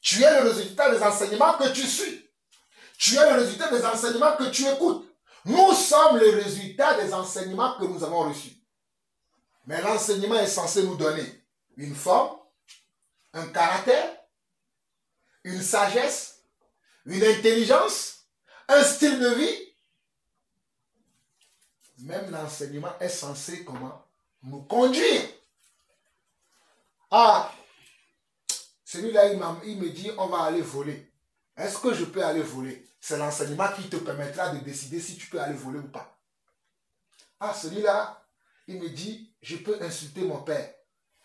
Tu es le résultat des enseignements que tu suis. Tu es le résultat des enseignements que tu écoutes. Nous sommes le résultat des enseignements que nous avons reçus. Mais l'enseignement est censé nous donner une forme, un caractère, une sagesse, une intelligence, un style de vie. Même l'enseignement est censé comment? Nous conduire. Ah, celui-là, il me dit, on va aller voler. Est-ce que je peux aller voler? C'est l'enseignement qui te permettra de décider si tu peux aller voler ou pas. Ah, celui-là, il me dit, je peux insulter mon père.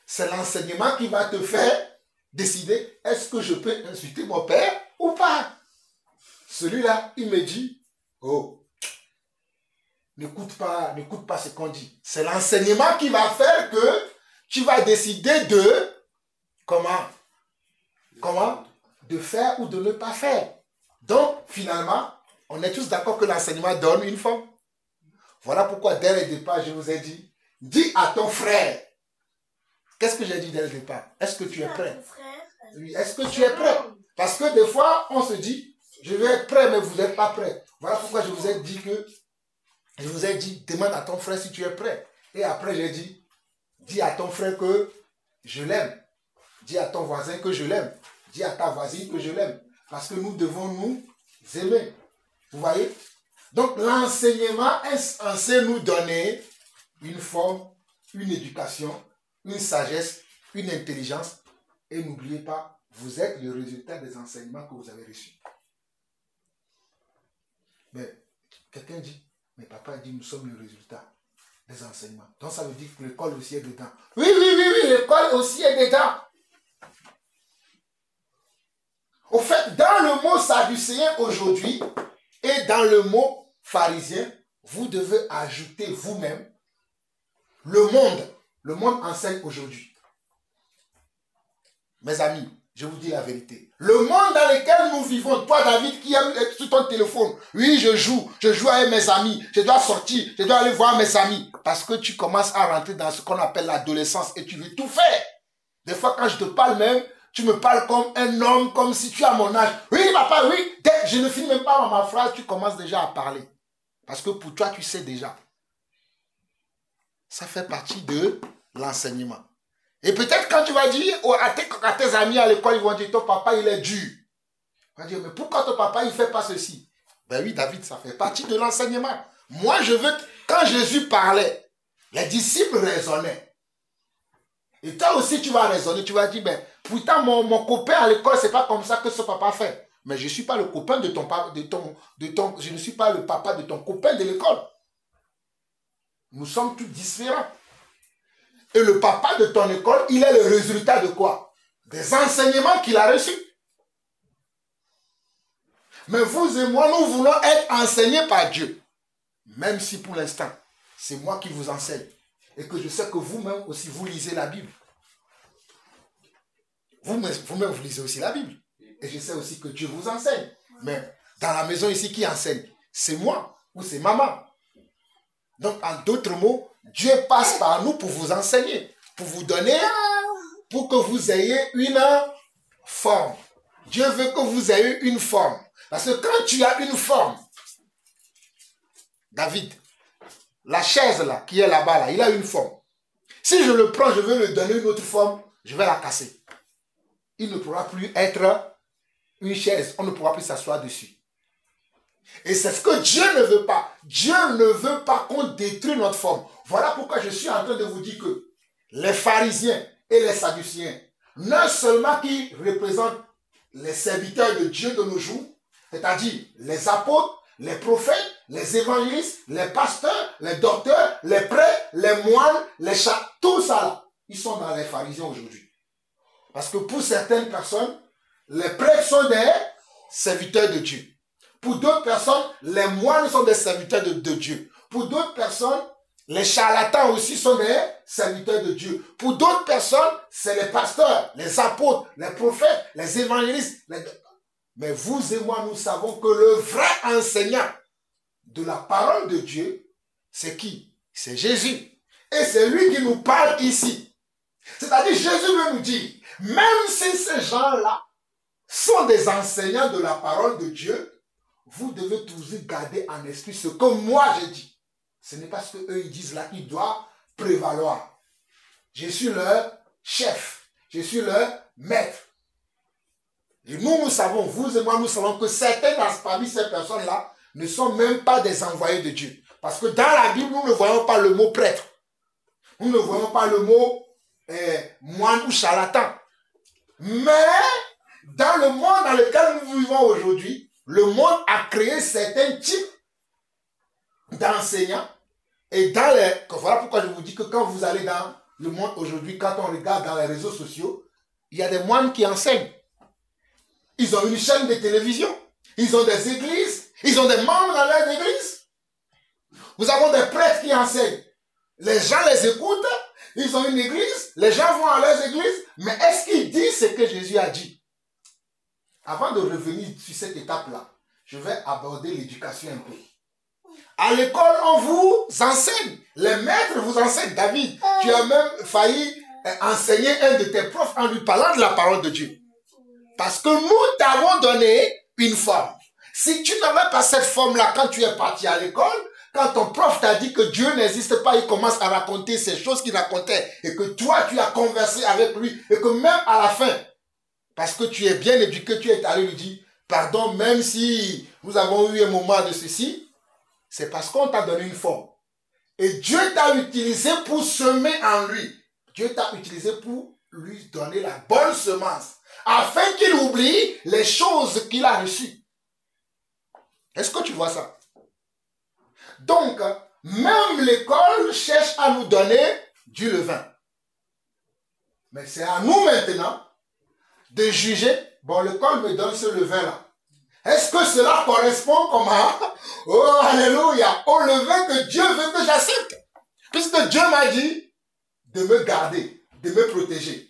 C'est l'enseignement qui va te faire décider, est-ce que je peux insulter mon père ou pas? Celui-là, il me dit, oh, n'écoute pas ce qu'on dit. C'est l'enseignement qui va faire que tu vas décider de comment de faire ou de ne pas faire. Donc, finalement, on est tous d'accord que l'enseignement donne une forme. Voilà pourquoi, dès le départ, je vous ai dit, dis à ton frère. Qu'est-ce que j'ai dit dès le départ? Est-ce que tu es prêt? Oui, est-ce que tu es prêt? Parce que des fois, on se dit, je vais être prêt, mais vous n'êtes pas prêt. Voilà pourquoi je vous ai dit, demande à ton frère si tu es prêt. Et après, j'ai dit, dis à ton frère que je l'aime. Dis à ton voisin que je l'aime. Dis à ta voisine que je l'aime. Parce que nous devons nous aimer. Vous voyez? Donc, l'enseignement est censé nous donner une forme, une éducation, une sagesse, une intelligence. Et n'oubliez pas, vous êtes le résultat des enseignements que vous avez reçus. Mais quelqu'un dit, mais papa dit, nous sommes le résultat des enseignements. Donc, ça veut dire que l'école aussi est dedans. Oui, l'école aussi est dedans. Au fait, dans le mot sadducéen aujourd'hui et dans le mot pharisien, vous devez ajouter vous-même le monde. Le monde enseigne aujourd'hui. Mes amis, je vous dis la vérité. Le monde dans lequel nous vivons, toi David qui aime être sur ton téléphone, oui je joue avec mes amis, je dois sortir, je dois aller voir mes amis. Parce que tu commences à rentrer dans ce qu'on appelle l'adolescence et tu veux tout faire. Des fois quand je te parle même, tu me parles comme un homme, comme si tu as mon âge. Oui, papa, oui. Dès que je ne finis même pas ma phrase, tu commences déjà à parler. Parce que pour toi, tu sais déjà. Ça fait partie de l'enseignement. Et peut-être quand tu vas dire à tes amis à l'école, ils vont dire, ton papa, il est dur. On va dire, mais pourquoi ton papa, il ne fait pas ceci? Ben oui, David, ça fait partie de l'enseignement. Moi, je veux, quand Jésus parlait, les disciples raisonnaient. Et toi aussi, tu vas raisonner, tu vas dire, ben, pourtant, mon copain à l'école, c'est pas comme ça que ce papa fait. Mais je ne suis pas le copain de ton papa, je ne suis pas le papa de ton copain de l'école. Nous sommes tous différents. Et le papa de ton école, il est le résultat de quoi? Des enseignements qu'il a reçus. Mais vous et moi, nous voulons être enseignés par Dieu. Même si pour l'instant, c'est moi qui vous enseigne. Et que je sais que vous-même aussi, vous lisez la Bible. Vous-même, vous lisez aussi la Bible. Et je sais aussi que Dieu vous enseigne. Mais dans la maison ici, qui enseigne? C'est moi ou c'est maman. Donc, en d'autres mots, Dieu passe par nous pour vous enseigner, pour vous donner, pour que vous ayez une forme. Dieu veut que vous ayez une forme. Parce que quand tu as une forme, David, la chaise là, qui est là-bas, là, il a une forme. Si je le prends, je veux lui donner une autre forme, je vais la casser. Il ne pourra plus être une chaise. On ne pourra plus s'asseoir dessus. Et c'est ce que Dieu ne veut pas. Dieu ne veut pas qu'on détruise notre forme. Voilà pourquoi je suis en train de vous dire que les pharisiens et les sadducéens, non seulement qui représentent les serviteurs de Dieu de nos jours, c'est-à-dire les apôtres, les prophètes, les évangélistes, les pasteurs, les docteurs, les prêtres, les moines, les chats, tout ça là, ils sont dans les pharisiens aujourd'hui. Parce que pour certaines personnes, les prêtres sont des serviteurs de Dieu. Pour d'autres personnes, les moines sont des serviteurs de Dieu. Pour d'autres personnes, les charlatans aussi sont des serviteurs de Dieu. Pour d'autres personnes, c'est les pasteurs, les apôtres, les prophètes, les évangélistes. Mais vous et moi, nous savons que le vrai enseignant de la parole de Dieu, c'est qui? C'est Jésus. Et c'est lui qui nous parle ici. C'est-à-dire, Jésus veut nous dire, même si ces gens-là sont des enseignants de la parole de Dieu, vous devez toujours garder en esprit ce que moi j'ai dit. Ce n'est pas ce qu'eux ils disent là qui doit prévaloir. Je suis leur chef. Je suis leur maître. Et nous savons, vous et moi, nous savons que certaines parmi ces personnes-là ne sont même pas des envoyés de Dieu. Parce que dans la Bible, nous ne voyons pas le mot prêtre. Nous ne voyons pas le mot moine ou charlatan. Mais dans le monde dans lequel nous vivons aujourd'hui, le monde a créé certains types d'enseignants. Et dans les... Voilà pourquoi je vous dis que quand vous allez dans le monde aujourd'hui, quand on regarde dans les réseaux sociaux, il y a des moines qui enseignent. Ils ont une chaîne de télévision. Ils ont des églises. Ils ont des membres dans leurs églises. Vous avez des prêtres qui enseignent. Les gens les écoutent. Ils ont une église. Les gens vont à leurs églises. Mais est-ce qu'ils disent ce que Jésus a dit? Avant de revenir sur cette étape-là, je vais aborder l'éducation un peu. À l'école, on vous enseigne. Les maîtres vous enseignent. David, tu as même failli enseigner un de tes profs en lui parlant de la parole de Dieu. Parce que nous t'avons donné une forme. Si tu n'avais pas cette forme-là quand tu es parti à l'école, quand ton prof t'a dit que Dieu n'existe pas, il commence à raconter ces choses qu'il racontait et que toi, tu as conversé avec lui et que même à la fin, parce que tu es bien éduqué, tu es allé lui dire, pardon, même si nous avons eu un moment de ceci, c'est parce qu'on t'a donné une forme. Et Dieu t'a utilisé pour semer en lui. Dieu t'a utilisé pour lui donner la bonne semence, afin qu'il oublie les choses qu'il a reçues. Est-ce que tu vois ça? Donc, même l'école cherche à nous donner du levain. Mais c'est à nous maintenant de juger, bon, l'école me donne ce levain-là. Est-ce que cela correspond comment? Oh, alléluia, au levain que Dieu veut que j'accepte. Puisque Dieu m'a dit de me garder, de me protéger.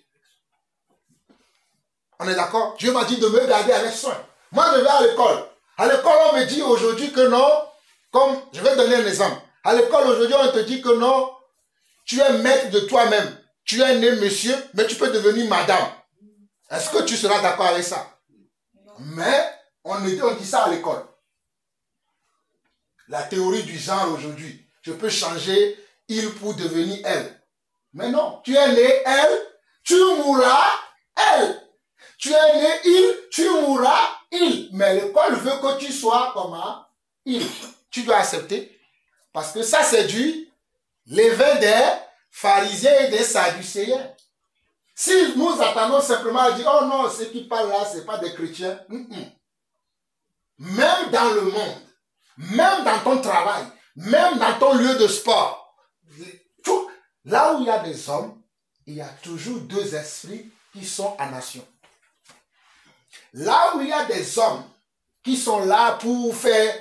On est d'accord? Dieu m'a dit de me garder avec soin. Moi, je vais à l'école. À l'école, on me dit aujourd'hui que non, comme, je vais donner un exemple. À l'école, aujourd'hui, on te dit que non, tu es maître de toi-même. Tu es né monsieur, mais tu peux devenir madame. Est-ce que tu seras d'accord avec ça? Mais on dit ça à l'école. La théorie du genre aujourd'hui. Je peux changer il pour devenir elle. Mais non, tu es né elle, tu mourras elle. Tu es né il, tu mourras il. Mais l'école veut que tu sois comment? Il. Tu dois accepter. Parce que ça c'est du levain des pharisiens et des sadducéens. Si nous attendons simplement à dire, oh non, ceux qui parlent là, ce n'est pas des chrétiens. Même dans le monde, même dans ton travail, même dans ton lieu de sport, là où il y a des hommes, il y a toujours deux esprits qui sont en nation. Là où il y a des hommes qui sont là pour faire,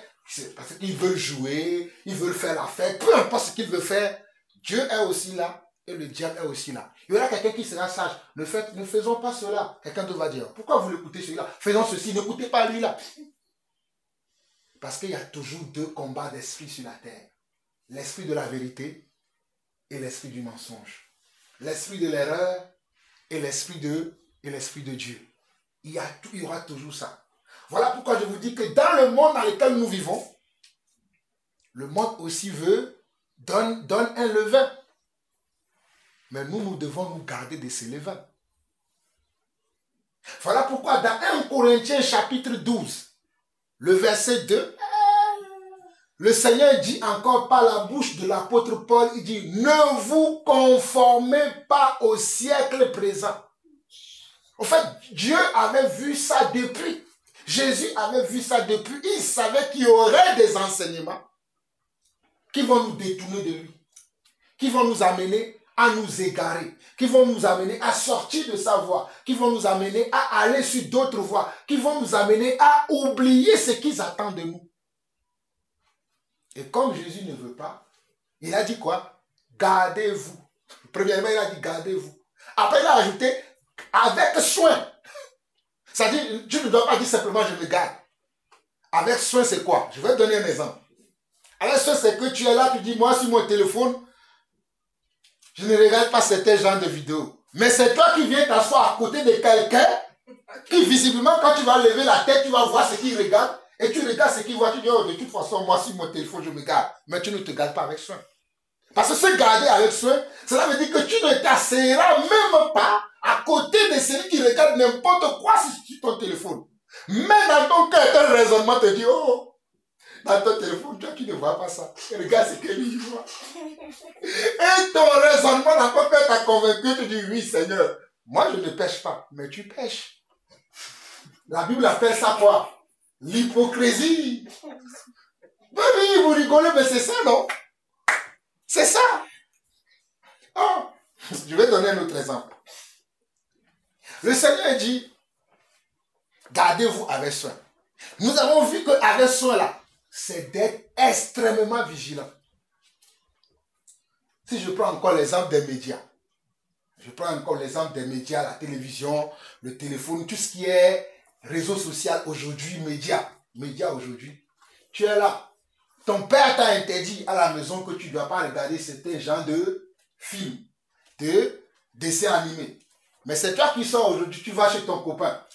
parce qu'ils veulent jouer, ils veulent faire la fête, peu importe ce qu'ils veulent faire, Dieu est aussi là. Et le diable est aussi là. Il y aura quelqu'un qui sera sage. Ne faisons pas cela. Quelqu'un te va dire, pourquoi vous l'écoutez celui-là? Faisons ceci, n'écoutez pas lui-là. Parce qu'il y a toujours deux combats d'esprit sur la terre. L'esprit de la vérité et l'esprit du mensonge. L'esprit de l'erreur et l'esprit de Dieu. Il y aura toujours ça. Voilà pourquoi je vous dis que dans le monde dans lequel nous vivons, le monde aussi donne un levain. Mais nous devons nous garder de ces levains. Voilà pourquoi dans 1 Corinthiens chapitre 12, le verset 2, le Seigneur dit encore par la bouche de l'apôtre Paul, il dit, ne vous conformez pas au siècle présent. En fait, Dieu avait vu ça depuis. Jésus avait vu ça depuis. Il savait qu'il y aurait des enseignements qui vont nous détourner de lui, qui vont nous amener à nous égarer, qui vont nous amener à sortir de sa voie, qui vont nous amener à aller sur d'autres voies, qui vont nous amener à oublier ce qu'ils attendent de nous. Et comme Jésus ne veut pas, il a dit quoi? Gardez-vous. Premièrement, il a dit gardez-vous. Après, il a ajouté avec soin. C'est-à-dire, tu ne dois pas dire simplement je me garde. Avec soin, c'est quoi? Je vais te donner un exemple. Avec soin, c'est que tu es là, tu dis, moi sur mon téléphone, je ne regarde pas certains genres de vidéos. Mais c'est toi qui viens t'asseoir à côté de quelqu'un qui, visiblement, quand tu vas lever la tête, tu vas voir ce qu'il regarde. Et tu regardes ce qu'il voit, tu dis, oh, de toute façon, moi, sur mon téléphone, je me garde. Mais tu ne te gardes pas avec soin. Parce que se garder avec soin, cela veut dire que tu ne t'asseyeras même pas à côté de celui qui regarde n'importe quoi sur ton téléphone. Mais dans ton cœur, ton raisonnement te dit, oh, dans ton téléphone, toi qui ne vois pas ça. Regarde ce que lui voit. Et ton raisonnement dans ton cœur t'a convaincu, tu dis, oui, Seigneur, moi je ne pêche pas, mais tu pêches. La Bible appelle ça quoi? L'hypocrisie. Oui, vous rigolez, mais c'est ça, non? C'est ça. Oh, je vais donner un autre exemple. Le Seigneur dit, gardez-vous avec soin. Nous avons vu qu'avec soin là, c'est d'être extrêmement vigilant. Si je prends encore l'exemple des médias, la télévision, le téléphone, tout ce qui est réseau social aujourd'hui, médias aujourd'hui, tu es là. Ton père t'a interdit à la maison que tu ne dois pas regarder certains genres de films, de dessins animés. Mais c'est toi qui sors aujourd'hui, tu vas chez ton copain,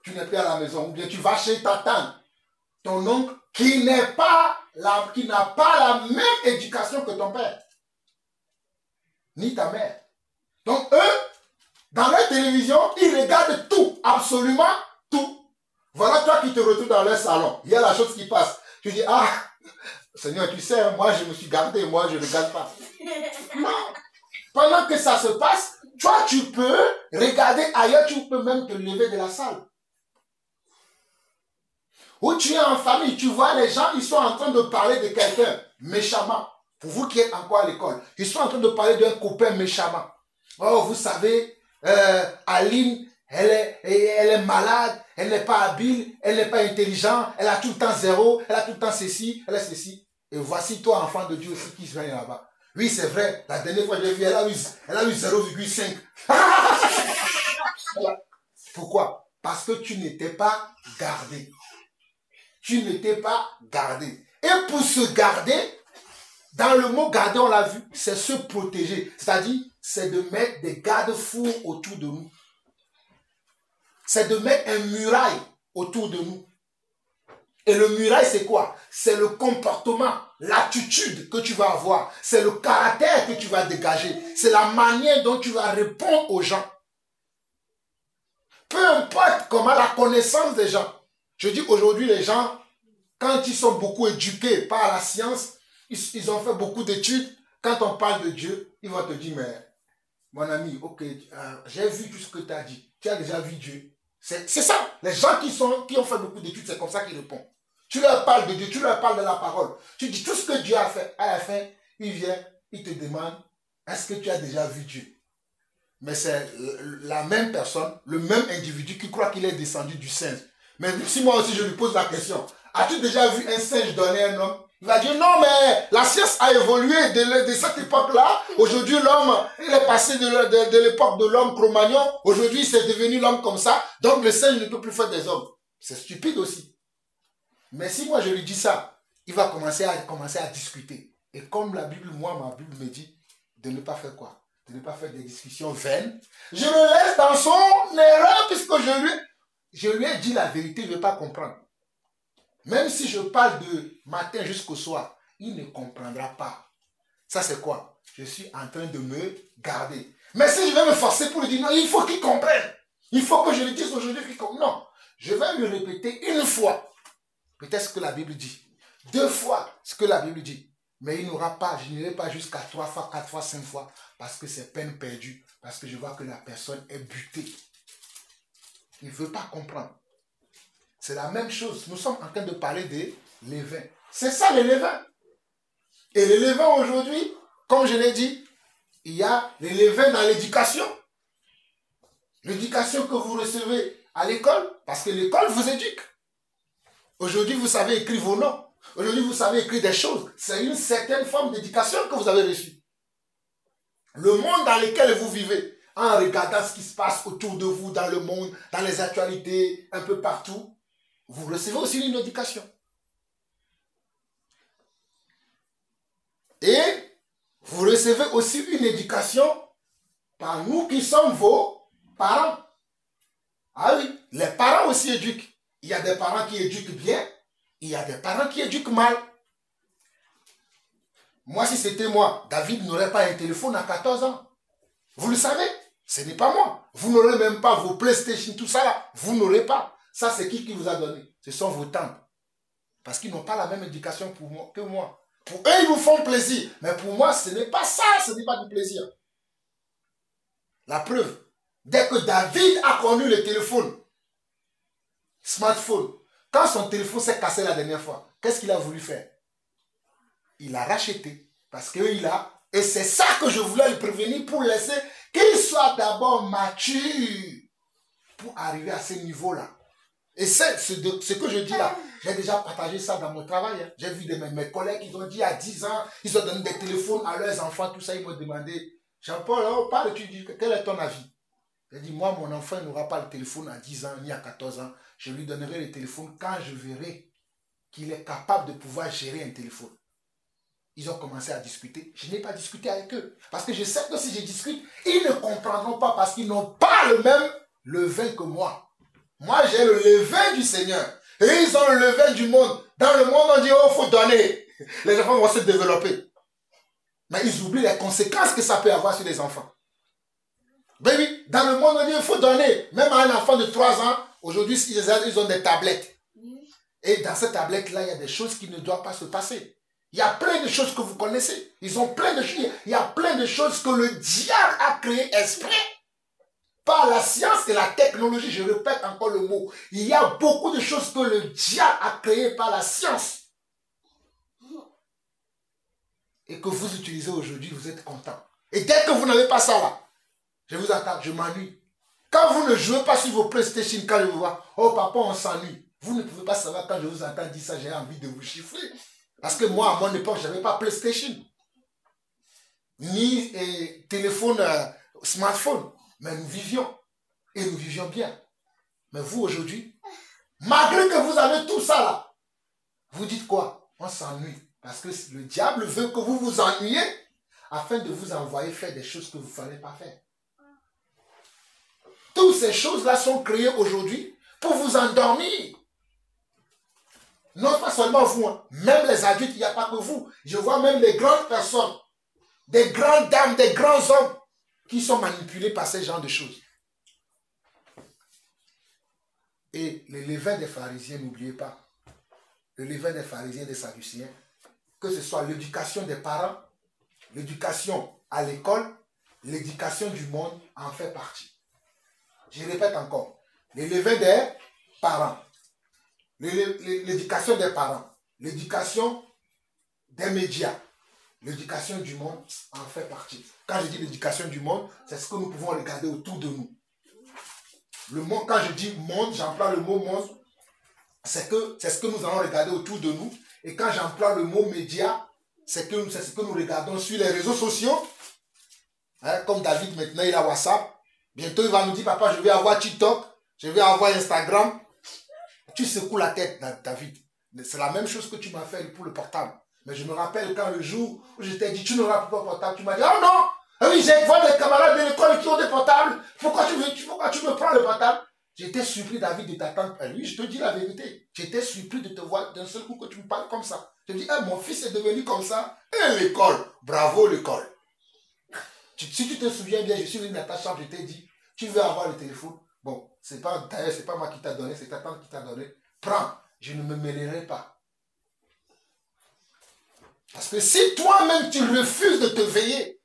tu n'es plus à la maison, ou bien tu vas chez ta tante, ton oncle, qui n'a pas la même éducation que ton père, ni ta mère. Donc eux, dans leur télévision, ils regardent tout, absolument tout. Voilà toi qui te retrouves dans leur salon, il y a la chose qui passe. Tu dis, ah, Seigneur, tu sais, moi je me suis gardé, moi je ne regarde pas. Non. Pendant que ça se passe, toi tu peux regarder ailleurs, tu peux même te lever de la salle. Ou tu es en famille, tu vois les gens, ils sont en train de parler de quelqu'un méchamment. Pour vous qui êtes encore à l'école, ils sont en train de parler d'un copain méchamment. Oh, vous savez, Aline, elle est malade, elle n'est pas habile, elle n'est pas intelligente, elle a tout le temps zéro, elle a tout le temps ceci, elle a ceci. Et voici toi, enfant de Dieu aussi, qui se vient là-bas. Oui, c'est vrai, la dernière fois que j'ai vu, elle a eu 0,5. Pourquoi? Parce que tu n'étais pas gardé. Tu n'étais pas gardé. Et pour se garder, dans le mot garder, on l'a vu, c'est se protéger. C'est-à-dire, c'est de mettre des garde-fous autour de nous. C'est de mettre un muraille autour de nous. Et le muraille, c'est quoi? C'est le comportement, l'attitude que tu vas avoir. C'est le caractère que tu vas dégager. C'est la manière dont tu vas répondre aux gens. Peu importe comment la connaissance des gens. Je dis aujourd'hui, les gens, quand ils sont beaucoup éduqués par la science, ils ont fait beaucoup d'études. Quand on parle de Dieu, ils vont te dire, mais mon ami, ok, j'ai vu tout ce que tu as dit. Tu as déjà vu Dieu. C'est ça. Les gens qui ont fait beaucoup d'études, c'est comme ça qu'ils répondent. Tu leur parles de Dieu, tu leur parles de la parole. Tu dis tout ce que Dieu a fait. À la fin, il vient, il te demande, est-ce que tu as déjà vu Dieu? Mais c'est la même personne, le même individu qui croit qu'il est descendu du singe. Mais si moi aussi je lui pose la question, as-tu déjà vu un singe donner un homme? Il va dire non, mais la science a évolué de cette époque-là. Aujourd'hui, l'homme, il est passé de l'époque de l'homme Cro-Magnon. Aujourd'hui, c'est devenu l'homme comme ça. Donc, le singe ne peut plus faire des hommes. C'est stupide aussi. Mais si moi je lui dis ça, il va commencer à discuter. Et comme la Bible, ma Bible me dit de ne pas faire quoi? De ne pas faire des discussions vaines. Je le laisse dans son erreur puisque je lui ai dit la vérité, il ne veut pas comprendre. Même si je parle de matin jusqu'au soir, il ne comprendra pas. Ça c'est quoi? je suis en train de me garder. Mais si je vais me forcer pour lui dire non, il faut qu'il comprenne. Il faut que je lui dise aujourd'hui qu'il comprenne. Non, je vais lui répéter une fois. Peut-être ce que la Bible dit. 2 fois ce que la Bible dit. Mais il n'aura pas, je n'irai pas jusqu'à 3 fois, 4 fois, 5 fois. Parce que c'est peine perdue. Parce que je vois que la personne est butée. Il ne veut pas comprendre. C'est la même chose. Nous sommes en train de parler des levains. C'est ça les levains. Et les levains aujourd'hui, comme je l'ai dit, il y a les levains dans l'éducation. L'éducation que vous recevez à l'école, parce que l'école vous éduque. Aujourd'hui, vous savez écrire vos noms. Aujourd'hui, vous savez écrire des choses. C'est une certaine forme d'éducation que vous avez reçue. Le monde dans lequel vous vivez, en regardant ce qui se passe autour de vous, dans le monde, dans les actualités, un peu partout, vous recevez aussi une éducation. Et vous recevez aussi une éducation par nous qui sommes vos parents. Ah oui, les parents aussi éduquent. Il y a des parents qui éduquent bien, il y a des parents qui éduquent mal. Moi, si c'était moi, David n'aurait pas un téléphone à 14 ans. Vous le savez, ce n'est pas moi. Vous n'aurez même pas vos PlayStation, tout ça là. Vous n'aurez pas. Ça, c'est qui vous a donné? Ce sont vos tantes. Parce qu'ils n'ont pas la même éducation pour moi, que moi. Pour eux, ils vous font plaisir. Mais pour moi, ce n'est pas ça. Ce n'est pas du plaisir. La preuve, dès que David a connu le téléphone, smartphone, quand son téléphone s'est cassé la dernière fois, qu'est-ce qu'il a voulu faire? Il a racheté. Parce qu'il a... Et c'est ça que je voulais le prévenir pour laisser qu'il soit d'abord mature pour arriver à ce niveau-là. Et c'est ce que je dis là. J'ai déjà partagé ça dans mon travail. Hein. J'ai vu mes collègues qui ont dit à 10 ans, ils ont donné des téléphones à leurs enfants, tout ça, ils m'ont demandé, Jean-Paul, oh, parle, tu dis, quel est ton avis? J'ai dit, moi, mon enfant n'aura pas le téléphone à 10 ans, ni à 14 ans. Je lui donnerai le téléphone quand je verrai qu'il est capable de pouvoir gérer un téléphone. Ils ont commencé à discuter. Je n'ai pas discuté avec eux. Parce que je sais que si je discute, ils ne comprendront pas parce qu'ils n'ont pas le même levain que moi. Moi, j'ai le levain du Seigneur. Et ils ont le levain du monde. Dans le monde, on dit, oh, il faut donner. Les enfants vont se développer. Mais ils oublient les conséquences que ça peut avoir sur les enfants. Ben oui, dans le monde, on dit, il faut donner. Même à un enfant de 3 ans, aujourd'hui, ils ont des tablettes. Et dans ces tablettes-là, il y a des choses qui ne doivent pas se passer. Il y a plein de choses que vous connaissez. Ils ont plein de choses. Il y a plein de choses que le diable a créées exprès. Par la science et la technologie, je répète encore le mot. Il y a beaucoup de choses que le diable a créées par la science. Et que vous utilisez aujourd'hui, vous êtes content. Et dès que vous n'avez pas ça là, je vous attends, je m'ennuie. Quand vous ne jouez pas sur vos PlayStation, quand je vous vois, oh papa, on s'ennuie. Vous ne pouvez pas savoir quand je vous entends dire ça, j'ai envie de vous chiffrer. Parce que moi, à mon époque, je n'avais pas PlayStation. Ni téléphone, smartphone. Mais nous vivions. Et nous vivions bien. Mais vous, aujourd'hui, malgré que vous avez tout ça là, vous dites quoi? On s'ennuie. Parce que le diable veut que vous vous ennuyiez afin de vous envoyer faire des choses que vous ne fallait pas faire. Toutes ces choses-là sont créées aujourd'hui pour vous endormir. Non pas seulement vous, hein. Même les adultes, il n'y a pas que vous. Je vois même les grandes personnes, des grandes dames, des grands hommes qui sont manipulés par ce genre de choses. Et le levain des pharisiens, n'oubliez pas, le levain des pharisiens et des sadducéens, que ce soit l'éducation des parents, l'éducation à l'école, l'éducation du monde en fait partie. Je répète encore, le levain des parents, l'éducation des parents, l'éducation des médias, l'éducation du monde en fait partie. Quand je dis l'éducation du monde, c'est ce que nous pouvons regarder autour de nous. Le monde, quand je dis monde, j'emploie le mot monde, c'est ce que nous allons regarder autour de nous. Et quand j'emploie le mot média, c'est ce que nous regardons sur les réseaux sociaux. Hein, comme David maintenant il a WhatsApp. Bientôt il va nous dire, papa, je vais avoir TikTok, je vais avoir Instagram. Tu secoues la tête, David. C'est la même chose que tu m'as fait pour le portable. Mais je me rappelle quand le jour où je t'ai dit, tu n'auras pas de portable, tu m'as dit, oh non, ah oui, j'ai vois des camarades de l'école qui ont des portables. Pourquoi tu me prends le portable? J'étais surpris, David, de t'attendre. Oui, je te dis la vérité. J'étais surpris de te voir d'un seul coup que tu me parles comme ça. Je me dis, mon fils est devenu comme ça. Et l'école, bravo l'école. Si tu te souviens bien, je suis venu dans ta chambre, je t'ai dit, tu veux avoir le téléphone. Bon, d'ailleurs, c'est pas moi qui t'a donné, c'est ta tante qui t'a donné. Prends, je ne me mêlerai pas. Parce que si toi-même tu refuses de te veiller,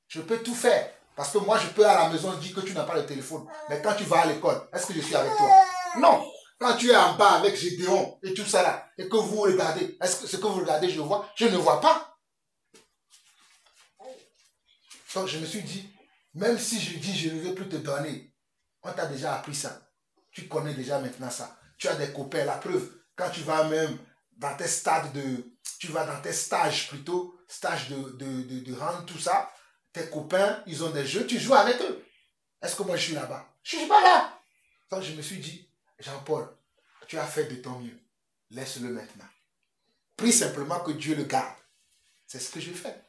je peux tout faire. Parce que moi, je peux à la maison dire que tu n'as pas le téléphone. Mais quand tu vas à l'école, est-ce que je suis avec toi? Non. Quand tu es en bas avec Gédéon et tout ça là, et que vous regardez, est-ce que ce que vous regardez, je vois? Je ne vois pas. Donc, je me suis dit, même si je dis je ne veux plus te donner, on t'a déjà appris ça. Tu connais déjà maintenant ça. Tu as des copains, la preuve. Quand tu vas même dans tes stades tu vas dans tes stages plutôt, stages de rang, tout ça, tes copains, ils ont des jeux, tu joues avec eux. Est-ce que moi je suis là-bas? Je ne suis pas là. Donc je me suis dit, Jean-Paul, tu as fait de ton mieux. Laisse-le maintenant. Prie simplement que Dieu le garde. C'est ce que je fais.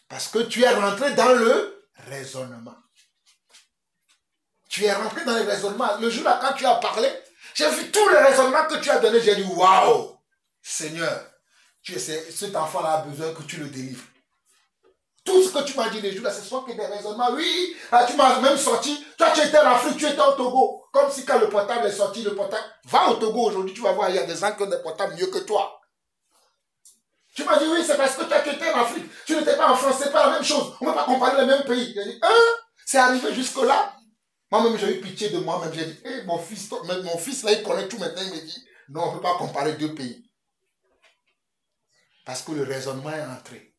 Parce que tu es rentré dans le raisonnement. Tu es rentré dans le raisonnement. Le jour-là, quand tu as parlé, j'ai vu tous les raisonnements que tu as donnés. J'ai dit, waouh, Seigneur, cet enfant-là a besoin que tu le délivres. Tout ce que tu m'as dit les jours-là, ce sont que des raisonnements. Oui, tu m'as même sorti. Toi, tu étais en Afrique, tu étais au Togo. Comme si quand le portable est sorti, le portable... Va au Togo aujourd'hui, tu vas voir, il y a des gens qui ont des portables mieux que toi. Tu m'as dit, oui, c'est parce que toi, tu étais en Afrique. Tu n'étais pas en France, c'est pas la même chose. On ne peut pas comparer les mêmes pays. J'ai dit, c'est arrivé jusque-là. Moi-même, j'ai eu pitié de moi-même. J'ai dit, hey, mon fils, là, il connaît tout maintenant. Il me dit, non, on ne peut pas comparer deux pays. Parce que le raisonnement est entré.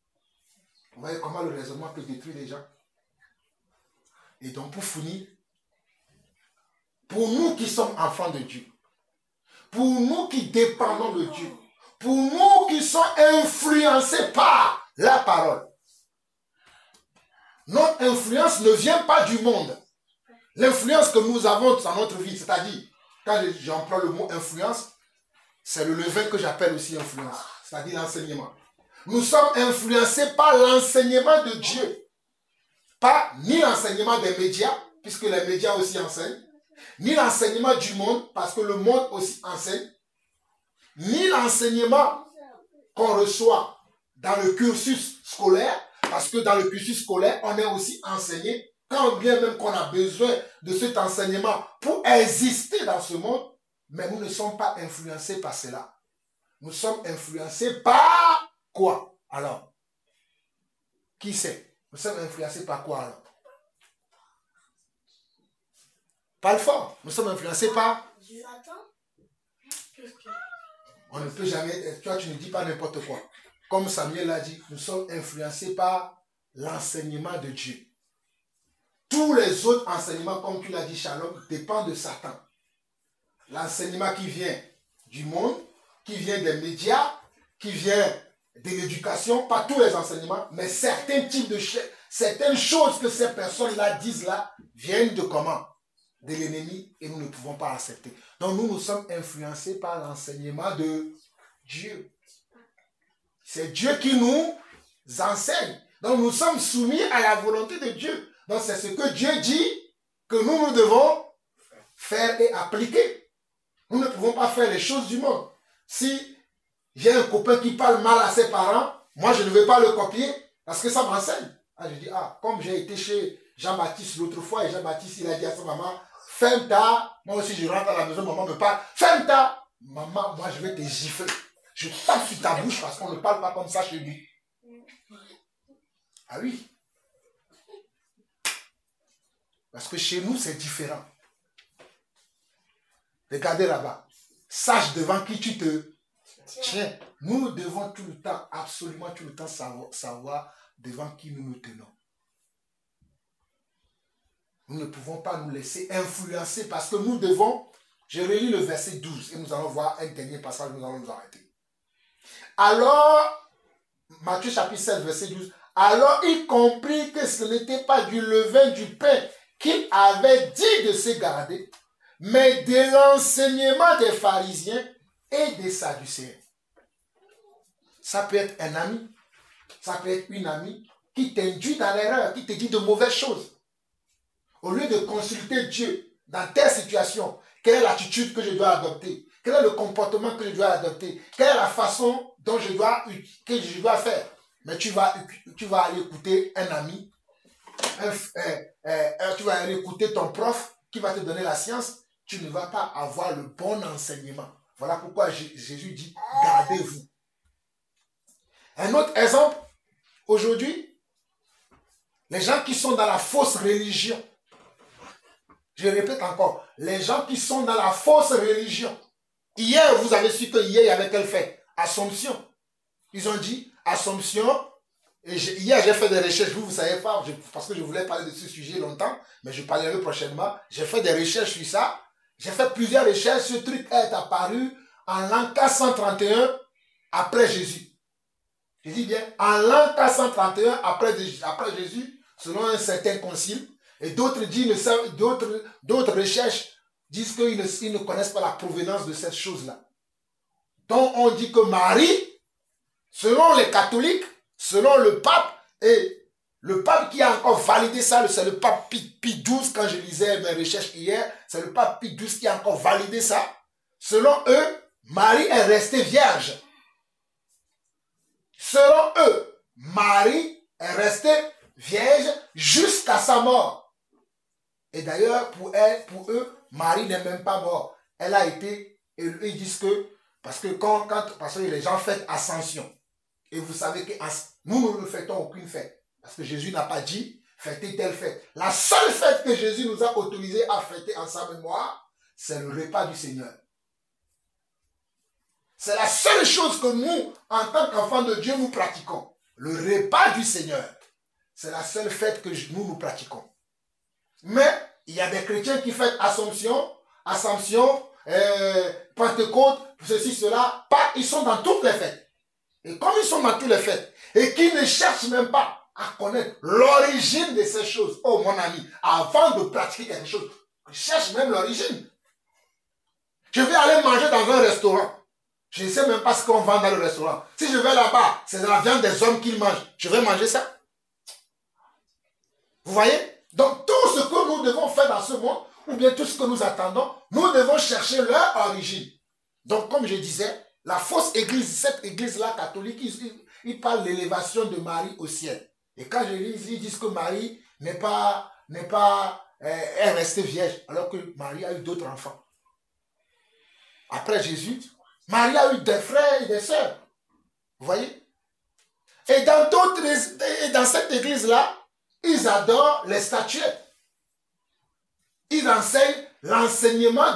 Vous voyez comment le raisonnement peut détruire les gens. Et donc, pour finir, pour nous qui sommes enfants de Dieu, pour nous qui dépendons de Dieu, pour nous qui sommes influencés par la parole, notre influence ne vient pas du monde. L'influence que nous avons dans notre vie, c'est-à-dire, quand j'emploie le mot influence, c'est le levain que j'appelle aussi influence, c'est-à-dire l'enseignement. Nous sommes influencés par l'enseignement de Dieu. Pas ni l'enseignement des médias, puisque les médias aussi enseignent, ni l'enseignement du monde, parce que le monde aussi enseigne, ni l'enseignement qu'on reçoit dans le cursus scolaire, parce que dans le cursus scolaire, on est aussi enseigné, quand bien même qu'on a besoin de cet enseignement pour exister dans ce monde, mais nous ne sommes pas influencés par cela. Nous sommes influencés par quoi? Alors, qui sait? Nous sommes influencés par quoi alors? Pas le fort. Nous sommes influencés par... On ne peut jamais... Toi, tu ne dis pas n'importe quoi. Comme Samuel l'a dit, nous sommes influencés par l'enseignement de Dieu. Tous les autres enseignements, comme tu l'as dit, Shalom, dépendent de Satan. L'enseignement qui vient du monde, qui vient des médias, qui vient de l'éducation, pas tous les enseignements, mais certains types de certaines choses que ces personnes-là disent là, viennent de comment? De l'ennemi, et nous ne pouvons pas accepter. Donc nous sommes influencés par l'enseignement de Dieu. C'est Dieu qui nous enseigne. Donc nous sommes soumis à la volonté de Dieu. Donc c'est ce que Dieu dit que nous devons faire et appliquer. Nous ne pouvons pas faire les choses du monde. Si j'ai un copain qui parle mal à ses parents, moi je ne vais pas le copier parce que ça m'enseigne. Ah, je dis, comme j'ai été chez Jean-Baptiste l'autre fois et Jean-Baptiste il a dit à sa maman, ferme-ta. Moi aussi je rentre à la maison, maman me parle, ferme-ta. Maman, moi je vais te gifler. Je tape sur ta bouche parce qu'on ne parle pas comme ça chez lui. Ah oui. Parce que chez nous c'est différent. Regardez là-bas. Sache devant qui tu te tiens. Nous devons tout le temps, absolument tout le temps savoir devant qui nous nous tenons. Nous ne pouvons pas nous laisser influencer parce que nous devons, je relis le verset 12 et nous allons voir un dernier passage, nous allons nous arrêter. Alors, Matthieu chapitre 7, verset 12, alors il comprit que ce n'était pas du levain du pain qu'il avait dit de se garder, mais de l'enseignement des pharisiens et des sadducéens. Ça peut être un ami, ça peut être une amie qui t'induit dans l'erreur, qui te dit de mauvaises choses. Au lieu de consulter Dieu dans telle situation, quelle est l'attitude que je dois adopter? Quel est le comportement que je dois adopter? Quelle est la façon dont que je dois faire? mais tu vas aller écouter un ami, tu vas aller écouter ton prof qui va te donner la science, tu ne vas pas avoir le bon enseignement. Voilà pourquoi Jésus dit, gardez-vous. Un autre exemple, aujourd'hui, les gens qui sont dans la fausse religion, je répète encore, les gens qui sont dans la fausse religion. Hier, vous avez su que hier, il y avait quelle fête? Assomption. Ils ont dit Assomption. Et hier, j'ai fait des recherches. Vous ne savez pas, parce que je voulais parler de ce sujet longtemps, mais je parlerai prochainement. J'ai fait des recherches sur ça. J'ai fait plusieurs recherches. Ce truc est apparu en l'an 431 après Jésus. Je dis bien, en l'an 431 après Jésus, selon un certain concile. Et d'autres recherches disent qu'ils ne connaissent pas la provenance de cette chose-là. Donc on dit que Marie, selon les catholiques, selon le pape, et le pape qui a encore validé ça, c'est le pape Pie XII, quand je lisais mes recherches hier, c'est le pape Pie XII qui a encore validé ça. Selon eux, Marie est restée vierge. Selon eux, Marie est restée vierge jusqu'à sa mort. Et d'ailleurs, pour eux, Marie n'est même pas morte. Elle a été, et ils disent que, parce que les gens fêtent Ascension, et vous savez que nous ne fêtons aucune fête, parce que Jésus n'a pas dit fêter telle fête. La seule fête que Jésus nous a autorisé à fêter en sa mémoire, c'est le repas du Seigneur. C'est la seule chose que nous, en tant qu'enfants de Dieu, nous pratiquons. Le repas du Seigneur. C'est la seule fête que nous pratiquons. Mais il y a des chrétiens qui fêtent Assomption, Pentecôte, ceci, cela. Ils sont dans toutes les fêtes. Et comme ils sont dans toutes les fêtes, et qui ne cherchent même pas à connaître l'origine de ces choses, oh mon ami, avant de pratiquer quelque chose, cherche même l'origine. Je vais aller manger dans un restaurant. Je ne sais même pas ce qu'on vend dans le restaurant. Si je vais là-bas, c'est la viande des hommes qu'ils mangent. Je vais manger ça. Vous voyez? Donc tout ce que nous devons faire dans ce monde, ou bien tout ce que nous attendons, nous devons chercher leur origine. Donc comme je disais, la fausse église, cette église-là catholique, ils parlent de l'élévation de Marie au ciel. Et quand je lis, ils disent que Marie est restée vierge, alors que Marie a eu d'autres enfants. Après Jésus, Marie a eu des frères et des sœurs. Vous voyez? Et dans cette église-là, ils adorent les statuettes. Ils enseignent l'enseignement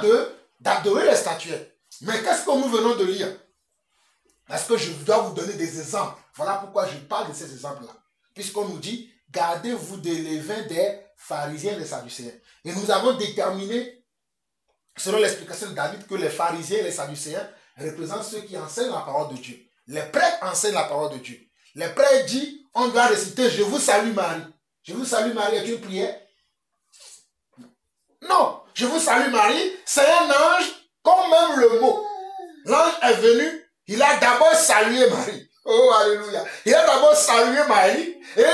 d'adorer les statuettes. Mais qu'est-ce que nous venons de lire? Parce que je dois vous donner des exemples. Voilà pourquoi je parle de ces exemples-là. Puisqu'on nous dit, gardez-vous des levains des pharisiens et des sadducéens. Et nous avons déterminé, selon l'explication de David, que les pharisiens et les sadducéens représentent ceux qui enseignent la parole de Dieu. Les prêtres enseignent la parole de Dieu. Les prêtres disent, on doit réciter, je vous salue Marie. Je vous salue Marie est une prière? Non, je vous salue Marie, c'est un ange, comme même le mot. L'ange est venu, il a d'abord salué Marie. Oh, alléluia. Il a d'abord salué Marie et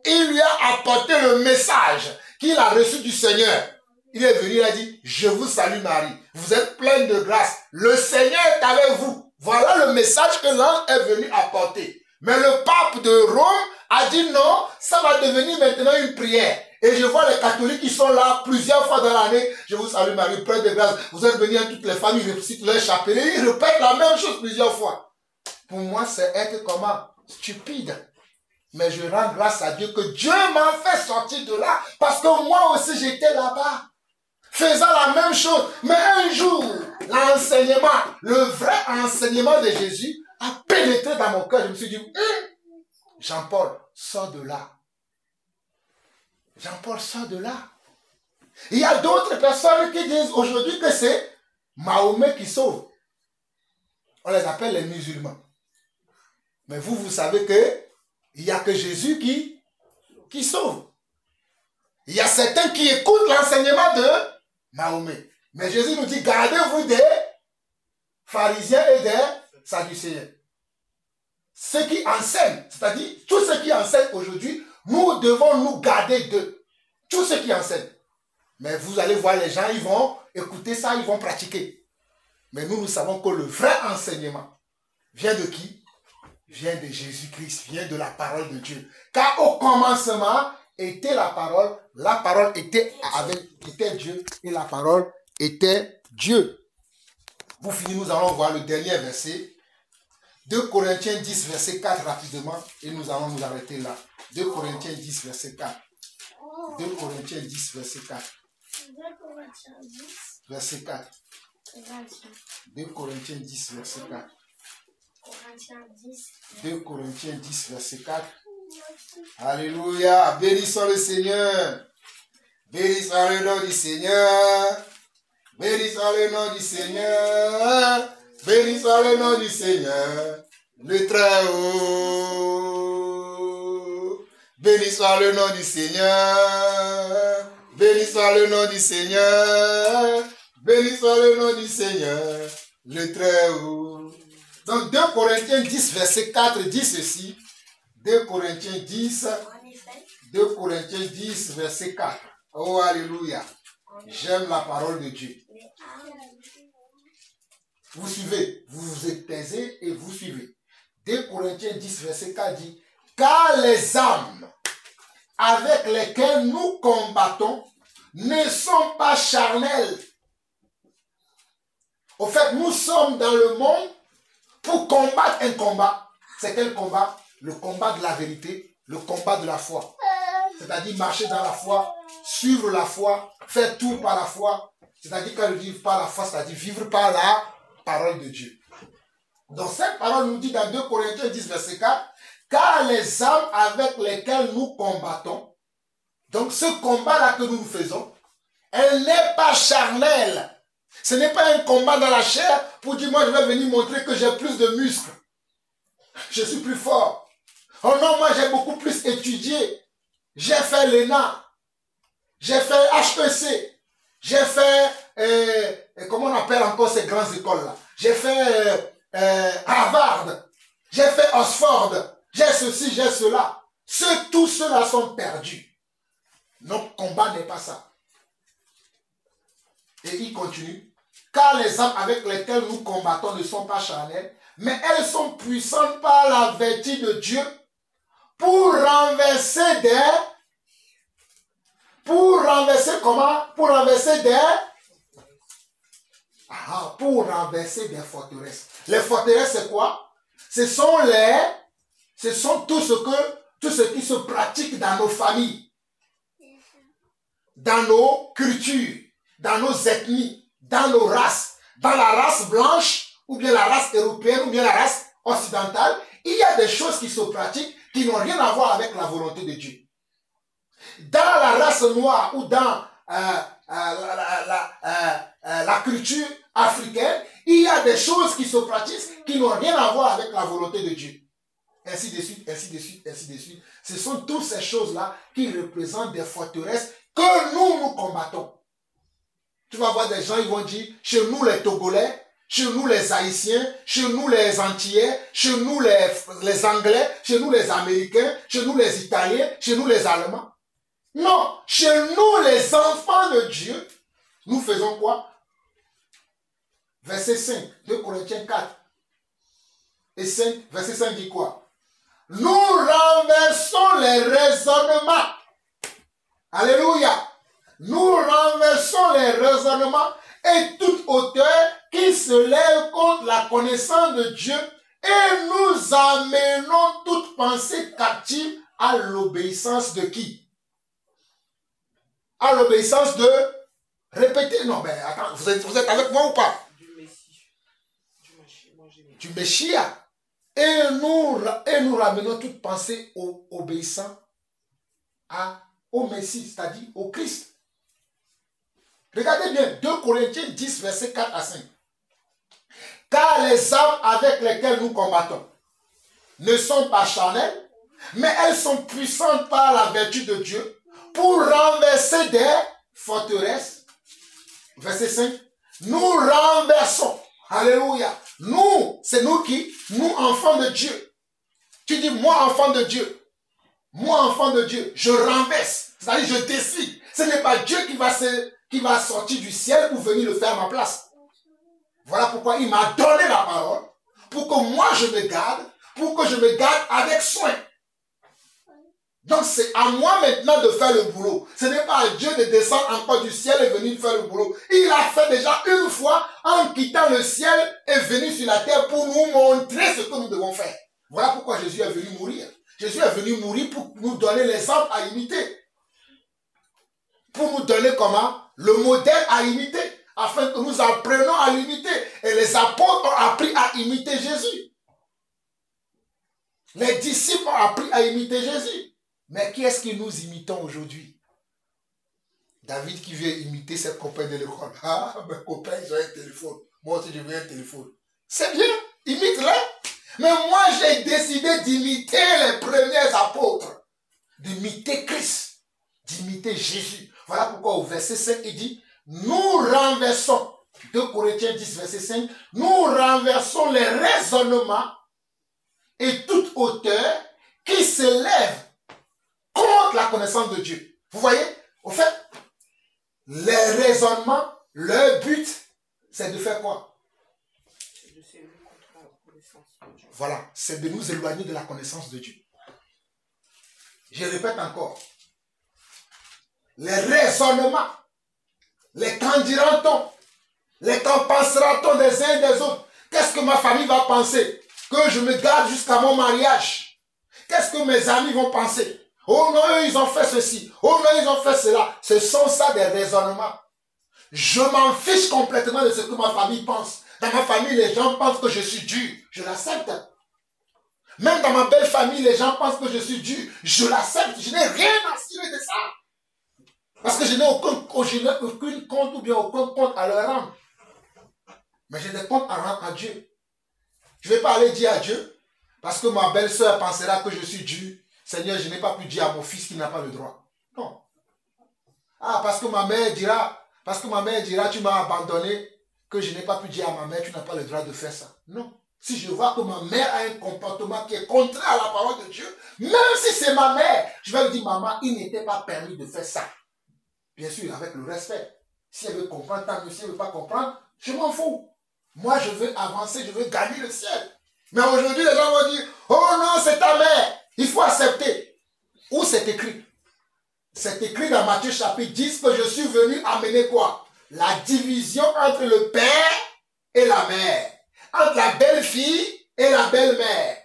il lui a apporté le message qu'il a reçu du Seigneur. Il est venu, il a dit, je vous salue Marie. Vous êtes pleine de grâce. Le Seigneur est avec vous. Voilà le message que l'ange est venu apporter. Mais le pape de Rome a dit non, ça va devenir maintenant une prière. Et je vois les catholiques qui sont là plusieurs fois dans l'année. Je vous salue Marie, pleine de grâce. Vous êtes venus à toutes les familles, ils récitent leur chapelet. Ils répètent la même chose plusieurs fois. Pour moi, c'est être comment? Stupide. Mais je rends grâce à Dieu que Dieu m'a fait sortir de là. Parce que moi aussi, j'étais là-bas. Faisant la même chose. Mais un jour, l'enseignement, le vrai enseignement de Jésus a pénétré dans mon cœur. Je me suis dit, Jean-Paul, sors de là. Jean-Paul sort de là. Il y a d'autres personnes qui disent aujourd'hui que c'est Mahomet qui sauve. On les appelle les musulmans. Mais vous savez que il n'y a que Jésus qui sauve. Il y a certains qui écoutent l'enseignement de Mahomet. Mais Jésus nous dit, gardez-vous des pharisiens et des sadducéens. Ceux qui enseignent, c'est-à-dire tous ceux qui enseignent aujourd'hui, nous devons nous garder d'eux. Tous ceux qui enseignent. Mais vous allez voir les gens, ils vont écouter ça, ils vont pratiquer. Mais nous savons que le vrai enseignement vient de qui? vient de Jésus-Christ, vient de la parole de Dieu. Car au commencement était la parole était Dieu et la parole était Dieu. Pour finir, nous allons voir le dernier verset. 2 Corinthiens 10, verset 4 rapidement et nous allons nous arrêter là. 2 Corinthiens 10, verset 4. 2 Corinthiens 10, verset 4. 2 Corinthiens 10, Verset 4. 2 Corinthiens 10, verset 4. 2 Corinthiens 10, verset 4. Alléluia. Bénissons le Seigneur. Bénissons le nom du Seigneur. Bénissons le nom du Seigneur. Bénissons le nom du Seigneur. Le Très-Haut. Bénissons le nom du Seigneur. Bénissons le nom du Seigneur. Bénissons le nom du Seigneur. Le Très-Haut. Donc 2 Corinthiens 10, verset 4 dit ceci. 2 Corinthiens 10, 2 Corinthiens 10, verset 4. Oh, alléluia. J'aime la parole de Dieu. Vous suivez, vous vous taisez et vous suivez. 2 Corinthiens 10, verset 4 dit, car les âmes avec lesquelles nous combattons ne sont pas charnelles. Au fait, nous sommes dans le monde pour combattre un combat. C'est quel combat? Le combat de la vérité, le combat de la foi. C'est-à-dire marcher dans la foi, suivre la foi, faire tout par la foi. C'est-à-dire quand je dis par la foi, c'est-à-dire vivre par la parole de Dieu. Donc cette parole nous dit dans 2 Corinthiens 10, verset 4, car les âmes avec lesquelles nous combattons, donc ce combat-là que nous faisons, elle n'est pas charnelle. Ce n'est pas un combat dans la chair pour dire moi je vais venir montrer que j'ai plus de muscles. Je suis plus fort. Oh non, moi j'ai beaucoup plus étudié. J'ai fait l'ENA. J'ai fait HEC. J'ai fait, comment on appelle encore ces grandes écoles-là? J'ai fait Harvard. J'ai fait Oxford. J'ai ceci, j'ai cela. Tous ceux-là sont perdus. Notre combat n'est pas ça. Et il continue. Car les âmes avec lesquelles nous combattons ne sont pas charnelles, mais elles sont puissantes par la vertu de Dieu pour renverser des... Pour renverser comment? Pour renverser des... pour renverser des forteresses. Les forteresses, c'est quoi? Ce sont tout ce qui se pratique dans nos familles, dans nos cultures, dans nos ethnies, dans nos races, dans la race blanche, ou bien la race européenne, ou bien la race occidentale. Il y a des choses qui se pratiquent qui n'ont rien à voir avec la volonté de Dieu. Dans la race noire ou dans la culture africaine, il y a des choses qui se pratiquent qui n'ont rien à voir avec la volonté de Dieu. Ainsi de suite, ainsi de suite, ainsi de suite. Ce sont toutes ces choses-là qui représentent des forteresses que nous combattons. Tu vas voir des gens, ils vont dire, chez nous les Togolais, chez nous les Haïtiens, chez nous les Antillais, chez nous les Anglais, chez nous les Américains, chez nous les Italiens, chez nous les Allemands. Non, chez nous les enfants de Dieu, nous faisons quoi? Verset 5, 2 Corinthiens 4 et 5, verset 5 dit quoi? Nous renversons les raisonnements. Alléluia. Nous renversons les raisonnements et toute hauteur qui se lève contre la connaissance de Dieu et nous amenons toute pensée captive à l'obéissance de qui? À l'obéissance de... Répétez. Non, mais attends, vous êtes avec moi ou pas? Du Messie. Du Messia. Et nous ramenons toute pensée obéissant au Messie, c'est-à-dire au Christ. Regardez bien, 2 Corinthiens 10, verset 4 à 5. Car les âmes avec lesquelles nous combattons ne sont pas charnelles, mais elles sont puissantes par la vertu de Dieu pour renverser des forteresses. Verset 5. Nous renversons. Alléluia. Nous, c'est nous qui? Nous, enfants de Dieu. Tu dis, moi, enfant de Dieu. Moi, enfant de Dieu, je renverse. C'est-à-dire, je décide. Ce n'est pas Dieu qui va sortir du ciel pour venir le faire à ma place. Voilà pourquoi il m'a donné la parole. Pour que moi, je me garde. pour que je me garde avec soin. Donc c'est à moi maintenant de faire le boulot. Ce n'est pas à Dieu de descendre encore du ciel et venir faire le boulot. Il a fait déjà une fois en quittant le ciel et venu sur la terre pour nous montrer ce que nous devons faire. Voilà pourquoi Jésus est venu mourir. Jésus est venu mourir pour nous donner l'exemple à imiter. Pour nous donner comment? Le modèle à imiter. Afin que nous apprenions à l'imiter. Et les apôtres ont appris à imiter Jésus. Les disciples ont appris à imiter Jésus. Mais qui est-ce que nous imitons aujourd'hui? David qui vient imiter ses copains de l'école. Ah, mes copains, ils ont un téléphone. Moi aussi, je veux un téléphone. C'est bien, imite-les. Mais moi, j'ai décidé d'imiter les premiers apôtres. D'imiter Christ. D'imiter Jésus. Voilà pourquoi au verset 5, il dit, nous renversons, 2 Corinthiens 10, verset 5, nous renversons les raisonnements et toute hauteur qui s'élève contre la connaissance de Dieu. Vous voyez, au fait, les raisonnements, leur but, c'est de faire quoi? C'est de s'élever contre la connaissance de Dieu. Voilà, c'est de nous éloigner de la connaissance de Dieu. Je répète encore. Les raisonnements, les qu'en dira-t-on, les qu'en pensera-t-on des uns et des autres. Qu'est-ce que ma famille va penser? Que je me garde jusqu'à mon mariage. Qu'est-ce que mes amis vont penser? Oh non, eux, ils ont fait ceci. Oh non, ils ont fait cela. Ce sont ça des raisonnements. Je m'en fiche complètement de ce que ma famille pense. Dans ma famille, les gens pensent que je suis dur. Je l'accepte. Même dans ma belle famille, les gens pensent que je suis dur. Je l'accepte. Je n'ai rien à cirer de ça. Parce que je n'ai aucun compte ou bien aucun compte à leur rendre. Mais j'ai des comptes à rendre à Dieu. Je ne vais pas aller dire à Dieu, parce que ma belle-sœur pensera que je suis dur. Seigneur, je n'ai pas pu dire à mon fils qu'il n'a pas le droit. Non. Ah, parce que ma mère dira, tu m'as abandonné, que je n'ai pas pu dire à ma mère, tu n'as pas le droit de faire ça. Non. Si je vois que ma mère a un comportement qui est contraire à la parole de Dieu, même si c'est ma mère, je vais lui dire, maman, il n'était pas permis de faire ça. Bien sûr, avec le respect. Si elle veut comprendre, tant mieux. Si elle ne veut pas comprendre, je m'en fous. Moi, je veux avancer, je veux gagner le ciel. Mais aujourd'hui, les gens vont dire, oh non, c'est ta mère. Il faut accepter. Où c'est écrit? C'est écrit dans Matthieu chapitre 10 que je suis venu amener quoi? La division entre le père et la mère. Entre la belle-fille et la belle-mère.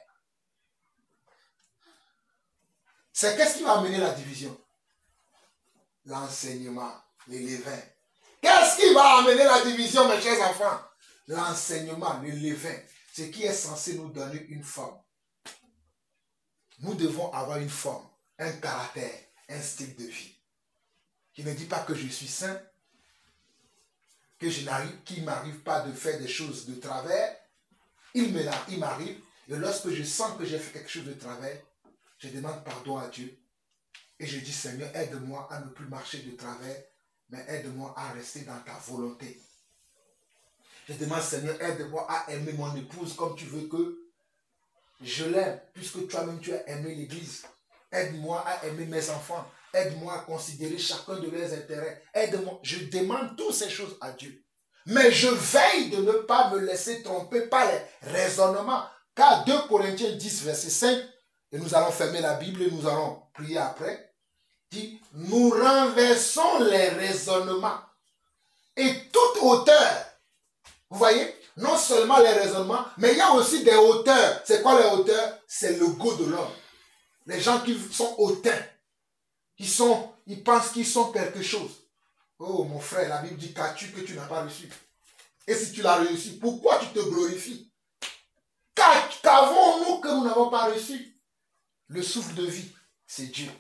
C'est qu'est-ce qui va amener la division? L'enseignement, les levains. Qu'est-ce qui va amener la division, mes chers enfants? L'enseignement, le levain. Ce qui est censé nous donner une forme. Nous devons avoir une forme, un caractère, un style de vie. Qui ne dit pas que je suis saint, qu'il ne m'arrive pas de faire des choses de travers. Il m'arrive, et lorsque je sens que j'ai fait quelque chose de travers, je demande pardon à Dieu. Et je dis, Seigneur, aide-moi à ne plus marcher de travers, mais aide-moi à rester dans ta volonté. Je demande, Seigneur, aide-moi à aimer mon épouse comme tu veux que je l'aime, puisque toi-même tu as aimé l'Église. Aide-moi à aimer mes enfants. Aide-moi à considérer chacun de leurs intérêts. Aide-moi. Je demande toutes ces choses à Dieu. Mais je veille de ne pas me laisser tromper par les raisonnements. Car 2 Corinthiens 10, verset 5, et nous allons fermer la Bible et nous allons prier après, dit, nous renversons les raisonnements et toute hauteur. Vous voyez, non seulement les raisonnements, mais il y a aussi des hauteurs. C'est quoi les hauteurs? C'est le goût de l'homme. Les gens qui sont hautains, ils pensent qu'ils sont quelque chose. Oh mon frère, la Bible dit qu'as-tu que tu n'as pas reçu? Et si tu l'as reçu, pourquoi tu te glorifies? Qu'avons-nous que nous n'avons pas reçu? Le souffle de vie, c'est Dieu.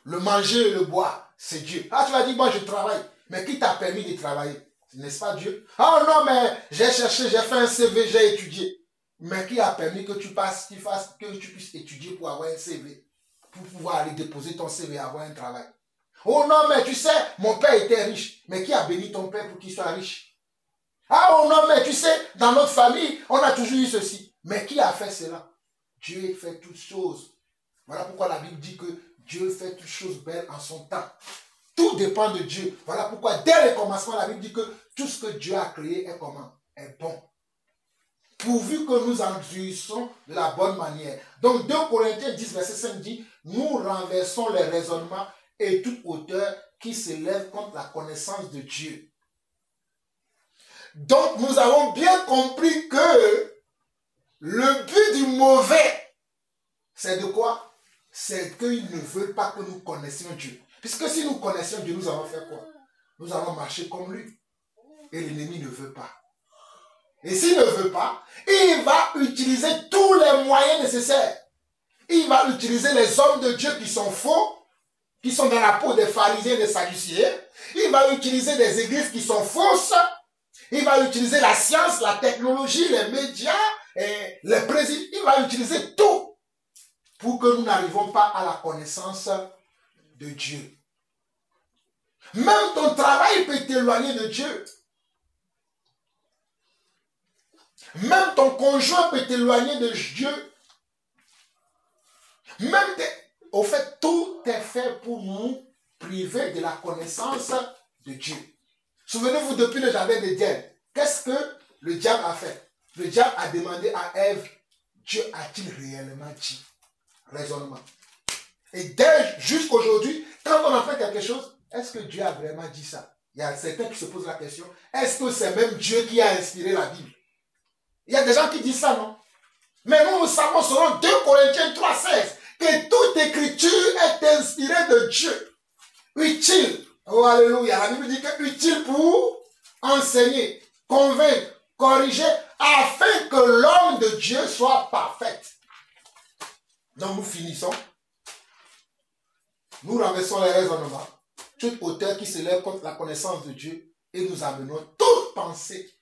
Le manger et le boire, c'est Dieu. Ah, tu vas dire, moi je travaille. Mais qui t'a permis de travailler? N'est-ce pas Dieu? Ah non, mais j'ai cherché, j'ai fait un CV, j'ai étudié. Mais qui a permis que tu puisses étudier pour avoir un CV? Pour pouvoir aller déposer ton CV et avoir un travail. Oh non, mais tu sais, mon père était riche. Mais qui a béni ton père pour qu'il soit riche? Ah oh non, mais tu sais, dans notre famille, on a toujours eu ceci. Mais qui a fait cela? Dieu fait toutes choses. Voilà pourquoi la Bible dit que Dieu fait toutes choses belles en son temps. Tout dépend de Dieu. Voilà pourquoi dès le commencement, la Bible dit que tout ce que Dieu a créé est comment? Est bon. pourvu que nous en jouissons de la bonne manière. Donc 2 Corinthiens 10, verset 5 dit, nous renversons les raisonnements et toute hauteur qui s'élève contre la connaissance de Dieu. Donc nous avons bien compris que le but du mauvais, c'est de quoi? C'est qu'il ne veut pas que nous connaissions Dieu. Puisque si nous connaissions Dieu, nous allons faire quoi? Nous allons marcher comme lui. Et l'ennemi ne veut pas. Et s'il ne veut pas, il va utiliser tous les moyens nécessaires. Il va utiliser les hommes de Dieu qui sont faux, qui sont dans la peau des pharisiens et des sadducéens. Il va utiliser des églises qui sont fausses. Il va utiliser la science, la technologie, les médias, et les présidents. Il va utiliser tout pour que nous n'arrivons pas à la connaissance de Dieu. Même ton travail peut t'éloigner de Dieu. Même ton conjoint peut t'éloigner de Dieu. Au fait, tout est fait pour nous priver de la connaissance de Dieu. Souvenez-vous, depuis le jardin d'Éden, qu'est-ce que le diable a fait? Le diable a demandé à Ève, Dieu a-t-il réellement dit? Raisonnement. Et jusqu'aujourd'hui, quand on entend quelque chose, est-ce que Dieu a vraiment dit ça? Il y a certains qui se posent la question, est-ce que c'est même Dieu qui a inspiré la Bible? Il y a des gens qui disent ça, non? Mais nous savons selon 2 Corinthiens 3,16 que toute écriture est inspirée de Dieu. Utile. Oh, alléluia. La Bible dit que utile pour enseigner, convaincre, corriger, afin que l'homme de Dieu soit parfait. Donc nous finissons. Nous renversons les raisonnements, toute hauteur qui s'élève contre la connaissance de Dieu, et nous amenons toute pensée.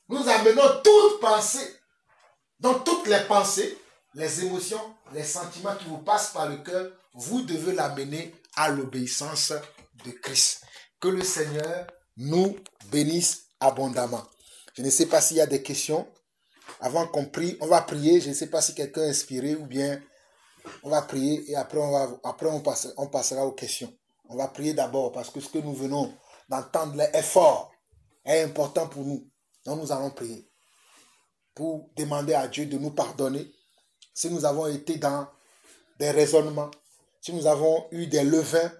Nous amenons toute pensée. Dans toutes les pensées, les émotions, les sentiments qui vous passent par le cœur, vous devez l'amener à l'obéissance de Christ. Que le Seigneur nous bénisse abondamment. Je ne sais pas s'il y a des questions. Avant qu'on prie, on va prier. Je ne sais pas si quelqu'un est inspiré ou bien on va prier et après on passera aux questions. On va prier d'abord parce que ce que nous venons d'entendre, l'effort est important pour nous. Donc nous allons prier pour demander à Dieu de nous pardonner si nous avons été dans des raisonnements, si nous avons eu des levains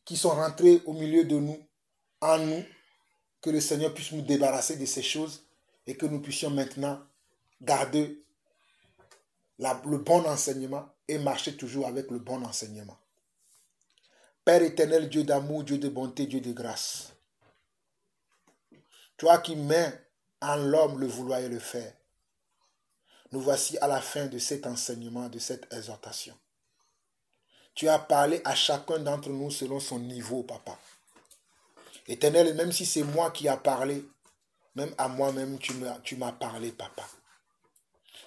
qui sont rentrés au milieu de nous, en nous, que le Seigneur puisse nous débarrasser de ces choses et que nous puissions maintenant garder le bon enseignement et marcher toujours avec le bon enseignement. Père éternel, Dieu d'amour, Dieu de bonté, Dieu de grâce, toi qui mets en l'homme le vouloir et le faire, nous voici à la fin de cet enseignement, de cette exhortation. Tu as parlé à chacun d'entre nous selon son niveau, Papa. Éternel, même si c'est moi qui ai parlé, même à moi-même, tu m'as parlé, Papa.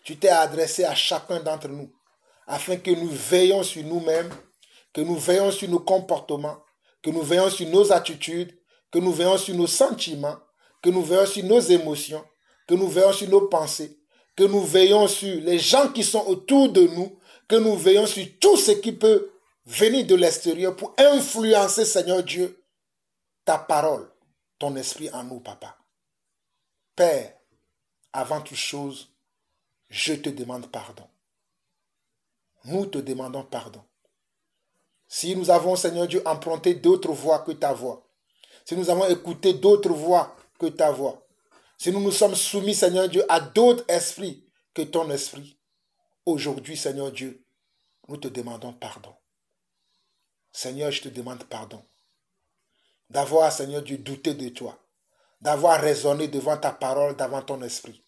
Tu t'es adressé à chacun d'entre nous, afin que nous veillions sur nous-mêmes, que nous veillions sur nos comportements, que nous veillions sur nos attitudes, que nous veillions sur nos sentiments, que nous veillions sur nos émotions, que nous veillions sur nos pensées, que nous veillions sur les gens qui sont autour de nous, que nous veillions sur tout ce qui peut venir de l'extérieur pour influencer, Seigneur Dieu, ta parole, ton esprit en nous, Papa. Père, avant toute chose, je te demande pardon. Nous te demandons pardon. Si nous avons, Seigneur Dieu, emprunté d'autres voies que ta voix, si nous avons écouté d'autres voix que ta voix, si nous nous sommes soumis, Seigneur Dieu, à d'autres esprits que ton esprit, aujourd'hui, Seigneur Dieu, nous te demandons pardon. Seigneur, je te demande pardon d'avoir, Seigneur Dieu, douté de toi, d'avoir raisonné devant ta parole, devant ton esprit,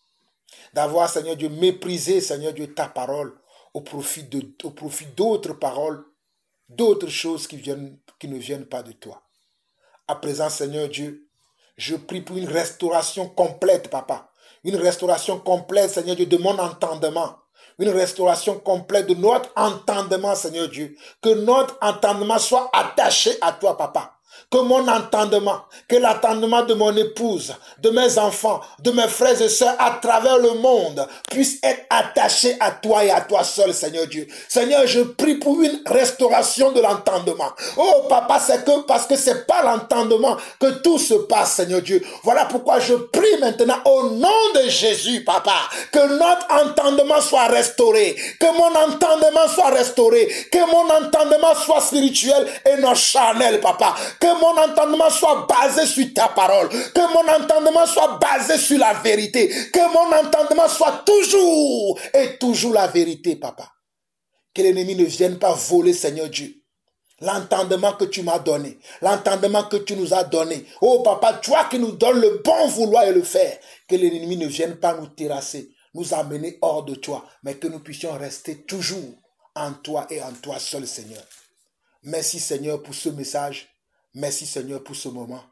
d'avoir, Seigneur Dieu, méprisé, Seigneur Dieu, ta parole au profit d'autres paroles, d'autres choses qui ne viennent pas de toi. À présent, Seigneur Dieu, je prie pour une restauration complète, Papa. Une restauration complète, Seigneur Dieu, de mon entendement. Une restauration complète de notre entendement, Seigneur Dieu. Que notre entendement soit attaché à toi, Papa. Que mon entendement, que l'entendement de mon épouse, de mes enfants, de mes frères et sœurs à travers le monde puisse être attaché à toi et à toi seul, Seigneur Dieu. Seigneur, je prie pour une restauration de l'entendement. Oh papa, c'est que parce que c'est pas l'entendement que tout se passe, Seigneur Dieu. Voilà pourquoi je prie maintenant au nom de Jésus, papa, que notre entendement soit restauré, que mon entendement soit restauré, que mon entendement soit spirituel et non charnel, papa. Que mon entendement soit basé sur ta parole. Que mon entendement soit basé sur la vérité. Que mon entendement soit toujours et toujours la vérité, papa. Que l'ennemi ne vienne pas voler, Seigneur Dieu, l'entendement que tu m'as donné, l'entendement que tu nous as donné. Oh papa, toi qui nous donnes le bon vouloir et le faire. Que l'ennemi ne vienne pas nous terrasser, nous amener hors de toi, mais que nous puissions rester toujours en toi et en toi seul, Seigneur. Merci, Seigneur, pour ce message. Merci, Seigneur, pour ce moment.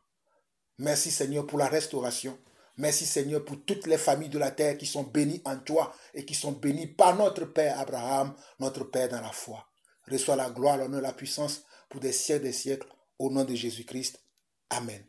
Merci, Seigneur, pour la restauration. Merci, Seigneur, pour toutes les familles de la terre qui sont bénies en toi et qui sont bénies par notre Père Abraham, notre Père dans la foi. Reçois la gloire, l'honneur, la puissance pour des siècles, au nom de Jésus-Christ. Amen.